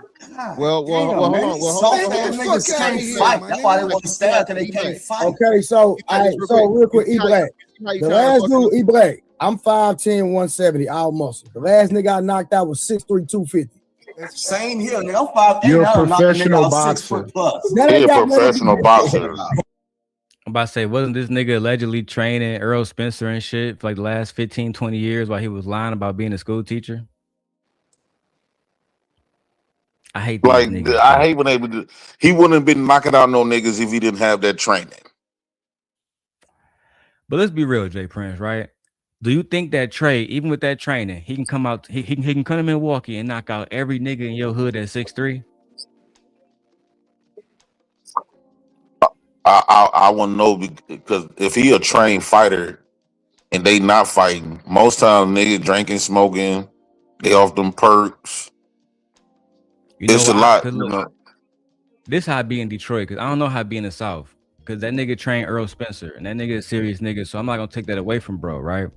Well, hold on. Niggas can't fight. That's why they want to stab because they can't fight. Okay, so real quick, E Black. The last dude, E Black, I'm 5'10", 170, all muscle. The last nigga I knocked out was 6'3", 250. Same here, nigga. I'm 5'8". You're a professional boxer. You're a professional boxer. I'm about to say, wasn't this nigga allegedly training Earl Spencer and shit for like the last 15, 20 years while he was lying about being a school teacher? I hate these niggas. I hate when he wouldn't have been knocking out no niggas if he didn't have that training. But let's be real, Jay Prince, right? Do you think that Trey, even with that training, he can come out, he can come to Milwaukee and knock out every nigga in your hood at 6'3"? I want to know, because if he a trained fighter and they not fighting, most times niggas drinking, smoking, they off them perks. It's a lot. This how I be in Detroit, because I don't know how I be in the South, because that nigga trained Earl Spencer, and that nigga is a serious nigga, so I'm not going to take that away from bro, right?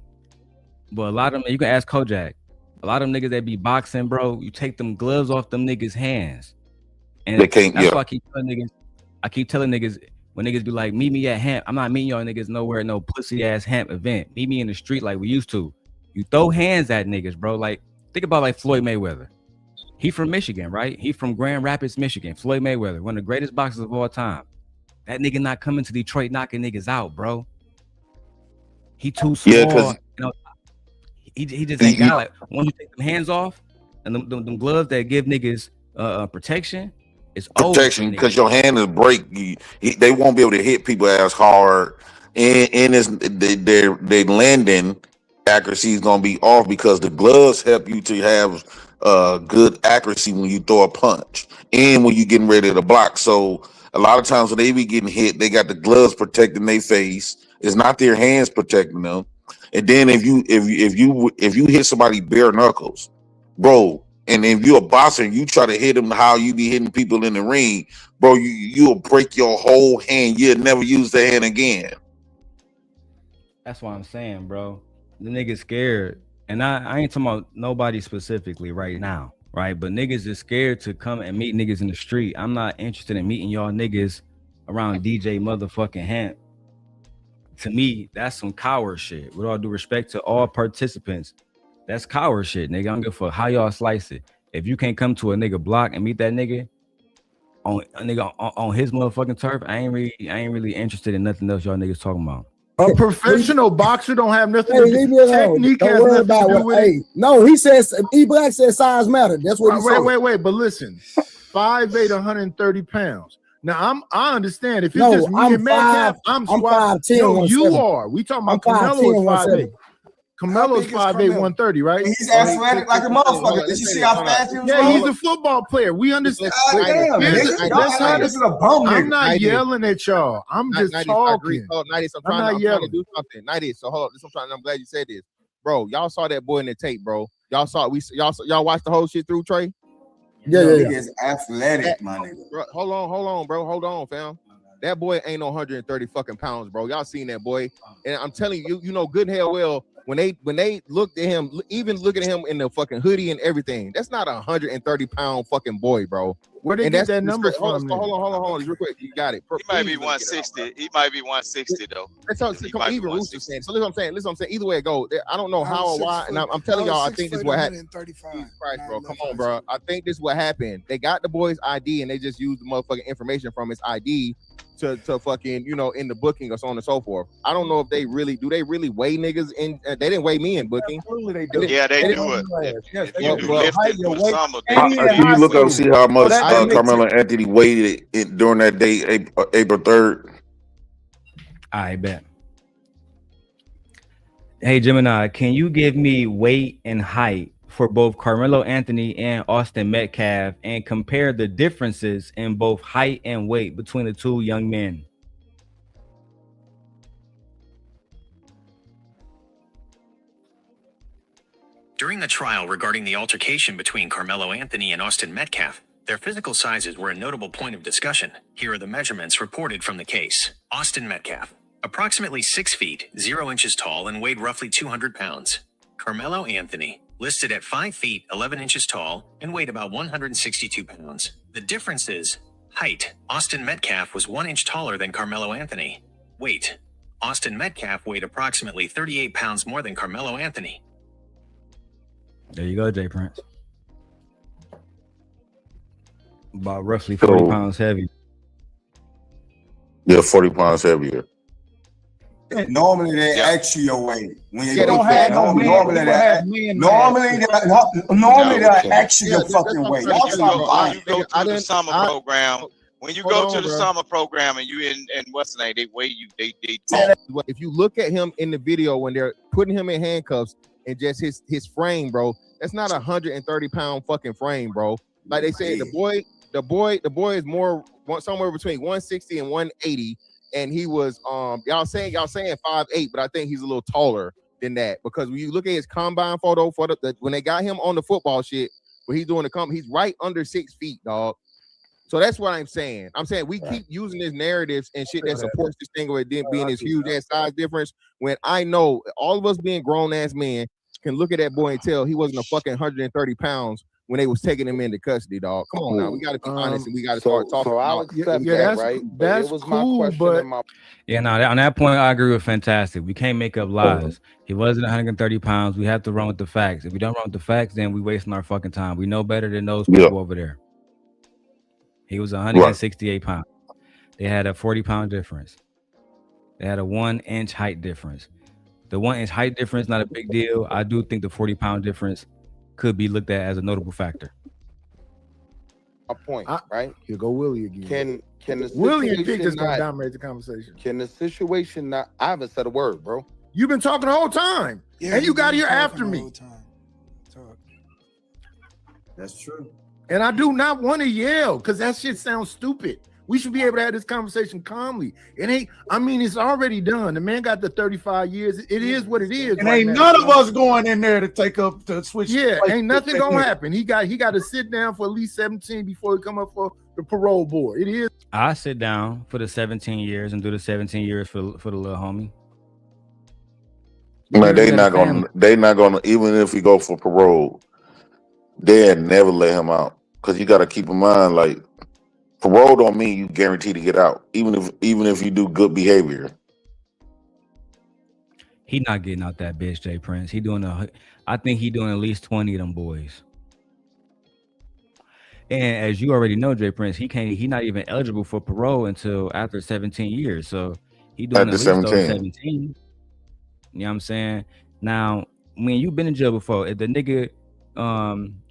But a lot of them, you can ask Kojak, a lot of them niggas that be boxing, bro, you take them gloves off them niggas' hands. And they can't, that's why I keep telling niggas, when niggas be like, meet me at Hemp, I'm not meeting y'all niggas nowhere at no pussy-ass Hemp event. Meet me in the street like we used to. You throw hands at niggas, bro. Like, think about like Floyd Mayweather. He from Michigan, right? He from Grand Rapids, Michigan. Floyd Mayweather, one of the greatest boxers of all time. That nigga not coming to Detroit knocking niggas out, bro. He too small. Yeah, because you know, he just ain't got like, when you take them hands off and them gloves that give niggas protection, it's protection, because your hand is break. They won't be able to hit people as hard, and their landing accuracy is gonna be off because the gloves help you to have good accuracy when you throw a punch and when you're getting ready to block. So a lot of times when they be getting hit, they got the gloves protecting their face. It's not their hands protecting them. And then if you hit somebody bare knuckles, bro, and if you're a boxer and you try to hit them how you be hitting people in the ring, bro, you'll break your whole hand. You'll never use that hand again. That's what I'm saying, bro. The nigga's scared. And I ain't talking about nobody specifically right now, right? But niggas is scared to come and meet niggas in the street. I'm not interested in meeting y'all niggas around DJ motherfucking Hamp. To me, that's some coward shit. With all due respect to all participants, that's coward shit, nigga. I don't give a fuck how y'all slice it. If you can't come to a nigga block and meet that nigga on his motherfucking turf, I ain't really interested in nothing else y'all niggas talking about. A professional boxer don't have nothing Hey, to leave do. me alone. Technique Don't has worry nothing about to do what. with Hey, it. no, he says E Black says size matter. That's what he said. Wait, but listen, 5'8", 130 pounds. Now I understand if it's No, just me I'm and Metcalf, five- I'm I'm squat. 5'10", No, you 170. are. We talking about I'm 5'10", Carmelo is 5'8". 170. Carmelo's big is 5'8", Carmelo? 130, right? He's athletic like a motherfucker. Did you see how fast he was Yeah, he's rolling? a football player. We understand. God damn, nigga. Y'all act like this is a bum I'm nigga. not yelling at y'all. I'm just talking. I'm trying to do something. 90. So hold on. I'm glad you said this, bro. Y'all saw that boy in the tape, bro. Y'all watched the whole shit through, Trey. Yeah. He is athletic, my nigga. Bro, hold on, bro. Hold on, fam. That boy ain't no 130 fucking pounds, bro. Y'all seen that boy, and I'm telling you, you know good and hell well when they looked at him, even looking at him in the fucking hoodie and everything, that's not a 130 pound fucking boy, bro. Where they get that number from? Hold on, real quick. You got it. He might be 160. He might be 160 though. That's how even Rooster saying. So listen what I'm saying. Either way it goes, I don't know how or why, and I'm telling y'all, I think this is what happened. Christ, bro, come on, bro. I think this is what happened. They got the boy's ID and they just used the motherfucking information from his ID to fucking, you know, in the booking or so on and so forth. I don't know if they really weigh niggas in. They didn't weigh me in booking. Absolutely they do. Yeah, they do it. Yes, If you do lifting for some, Can you look up and see how much Karmelo Anthony weighed during that day, April 3rd? I bet. Hey, Gemini, can you give me weight and height for both Karmelo Anthony and Austin Metcalf and compare the differences in both height and weight between the two young men? During the trial regarding the altercation between Karmelo Anthony and Austin Metcalf, their physical sizes were a notable point of discussion. Here are the measurements reported from the case. Austin Metcalf, approximately 6 feet, 0 inches tall and weighed roughly 200 pounds. Karmelo Anthony, listed at 5 feet, 11 inches tall and weighed about 162 pounds. The difference is height. Austin Metcalf was 1 inch taller than Karmelo Anthony. Weight. Austin Metcalf weighed approximately 38 pounds more than Karmelo Anthony. There you go, Jay Prince. About roughly 40 pounds heavy. Yeah, 40 pounds heavier. Normally they ask you your weight. When you don't have no man. Normally they ask you your fucking weight. Y'all talking you go to the summer program. When you go to the summer program and you in what's the name, they weigh you. They If you look at him in the video when they're putting him in handcuffs and just his frame, bro, that's not a 130 pound fucking frame, bro. Like they said, the boy is more somewhere between 160 and 180, and he was y'all saying 5'8", but I think he's a little taller than that because when you look at his combine photo for when they got him on the football shit, where he's doing he's right under 6 feet, dog. So that's what I'm saying. I'm saying we keep using this narratives and shit that supports this thing with it being this huge ass size difference. When I know all of us being grown ass men can look at that boy and tell he wasn't a fucking 130 pounds when they was taking him into custody, dog. Come on now, we got to be honest and we got to start talking. So I'll accept that, right? That's cool, but yeah, no, on that point, I agree with Fantastic. We can't make up lies. He wasn't 130 pounds. We have to run with the facts. If we don't run with the facts, then we wasting our fucking time. We know better than those people over there. He was 168 pounds. They had a 40-pound difference. They had a 1 inch height difference. The 1 inch height difference, not a big deal. I do think the 40-pound difference could be looked at as a notable factor. A point, right? Here go Willie again. Can the Willie and Pig situation just gonna not- dominate the conversation. Can the situation not? I haven't said a word, bro. You've been talking the whole time, and you got here after me. That's true. And I do not want to yell because that shit sounds stupid. We should be able to have this conversation calmly. It ain't, I mean, it's already done. The man got the 35 years. It is what it is. And ain't none of us going in there to take up to switch. Yeah, ain't nothing gonna happen. He got to sit down for at least 17 before he come up for the parole board. It is. I sit down for the 17 years and do the 17 years for the little homie. Man, they not gonna even if he go for parole, they'd never let him out. Because you got to keep in mind, like, parole don't mean you guarantee to get out, even if you do good behavior. He not getting out that bitch, Jay Prince. I think he doing at least 20 of them boys. And as you already know, Jay Prince, he not even eligible for parole until after 17 years. So he doing After at least those 17. 17. You know what I'm saying? Now, when you been in jail before, if the nigga,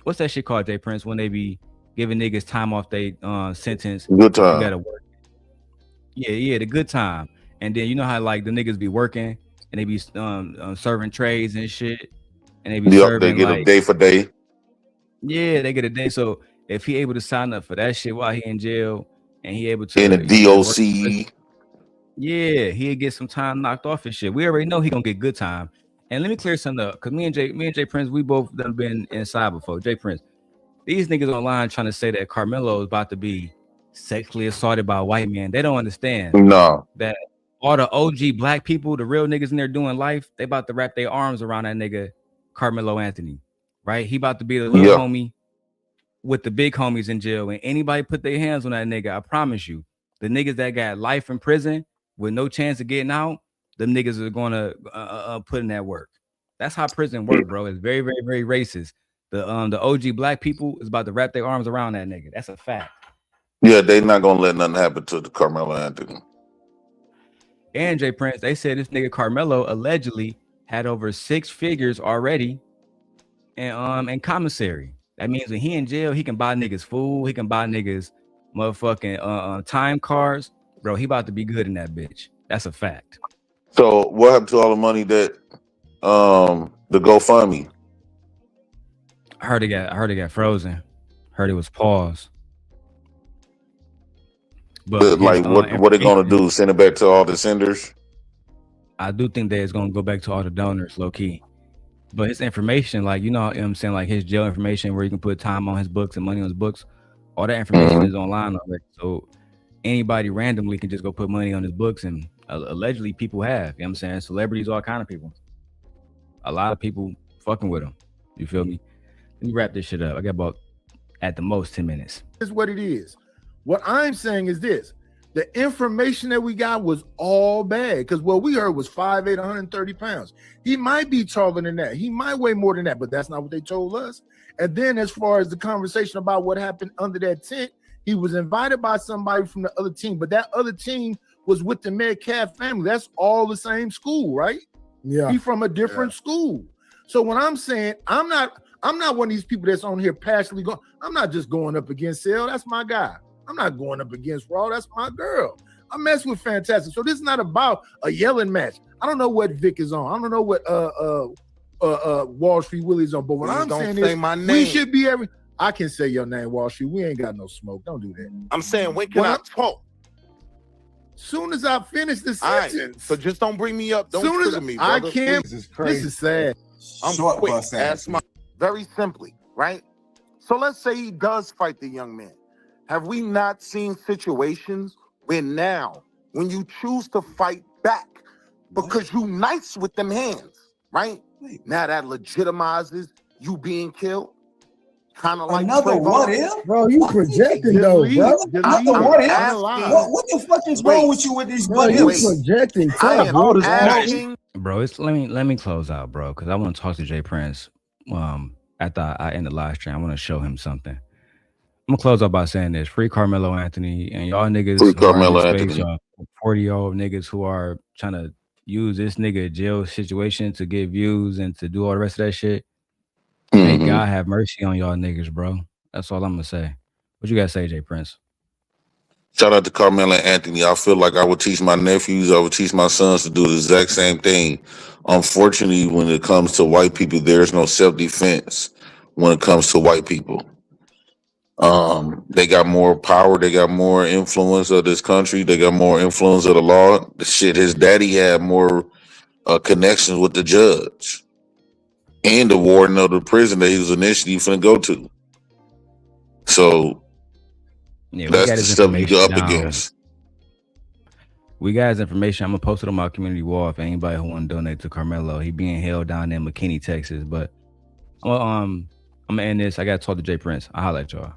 what's that shit called, Jay Prince, when they be giving niggas time off they sentence? Good time. You gotta work. Yeah, the good time. And then you know how like the niggas be working and they be serving trays and shit, and they be serving. They get like, a day for day. Yeah, they get a day. So if he able to sign up for that shit while he in jail, and he able to in a DOC, yeah, he'll get some time knocked off and shit. We already know he gonna get good time. And let me clear something up, because me and Jay Prince, we both done been inside before. Jay Prince, these niggas online trying to say that Karmelo is about to be sexually assaulted by a white man. They don't understand. No. That all the OG black people, the real niggas in there doing life, they about to wrap their arms around that nigga Karmelo Anthony, right? He about to be the little homie with the big homies in jail. And anybody put their hands on that nigga, I promise you, the niggas that got life in prison with no chance of getting out, them niggas are gonna put in that work. That's how prison work, bro. It's very, very, very racist. The OG black people is about to wrap their arms around that nigga. That's a fact. Yeah, they not gonna let nothing happen to the Karmelo Anthony. And Jay Prince, they said this nigga Karmelo allegedly had over 6 figures already in commissary. That means when he in jail, he can buy niggas food, he can buy niggas motherfucking time cards. Bro, he about to be good in that bitch. That's a fact. So what happened to all the money that the GoFundMe? I heard it got frozen. Heard it was paused. But like what they gonna do? Send it back to all the senders? I do think that it's gonna go back to all the donors, low key. But his information, like, you know what I'm saying, like his jail information where you can put time on his books and money on his books, all that information is online already. So anybody randomly can just go put money on his books, and allegedly people have, you know what I'm saying? Celebrities, all kind of people. A lot of people fucking with him. You feel me? Let me wrap this shit up. I got about at the most 10 minutes. Is what it is. What I'm saying is this: the information that we got was all bad, because what we heard was 5'8", 130 pounds. He might be taller than that. He might weigh more than that, but that's not what they told us. And then as far as the conversation about what happened under that tent, he was invited by somebody from the other team, but that other team was with the Metcalf family. That's all the same school, right? Yeah. He from a different school. So when I'm saying, I'm not one of these people that's on here passionately going, I'm not just going up against Sale. That's my guy. I'm not going up against Raw. That's my girl. I mess with Fantastic. So this is not about a yelling match. I don't know what Vic is on. I don't know what Wall Street Willie's on. But what I'm saying is, we should be I can say your name, Wall Street. We ain't got no smoke. Don't do that. I'm saying, when can I talk? Soon as I finish the All sentence. right, so just don't bring me up. Don't Soon as trigger me, I brother. can't. This is This is sad. I'm Short quick. bus That's my very simply, right? So let's say he does fight the young man. Have we not seen situations where now, when you choose to fight back because you nice with them hands, right? Now that legitimizes you being killed? Kind of like Another Trayvon. what if? Bro, you projecting though, bro. Another what if? What the fuck is wrong with you with these Bro, what you ifs? projecting I tough, am bro. asking. Bro, let me close out, bro, because I want to talk to Jay Prince. After I end the live stream, I want to show him something. I'm gonna close out by saying this: free Karmelo Anthony, and y'all niggas Free who are in Karmelo this space, Anthony. y'all 40-year-old niggas who are trying to use this nigga jail situation to get views and to do all the rest of that shit. May God have mercy on y'all niggas, bro. That's all I'm gonna say. What you gotta say, Jay Prince? Shout out to Karmelo Anthony. I feel like I would teach my nephews, I would teach my sons to do the exact same thing. Unfortunately, when it comes to white people, there's no self-defense when it comes to white people. They got more power, they got more influence of this country, they got more influence of the law. The shit, his daddy had more connections with the judge and the warden of the prison that he was initially finna go to. So Yeah, that's the stuff you go up against. We got his information. I'm gonna post it on my community wall if anybody who want to donate to Karmelo. He being held down in McKinney, Texas. But I'm I'm gonna end this. I gotta talk to Jay Prince. I'll holler at y'all.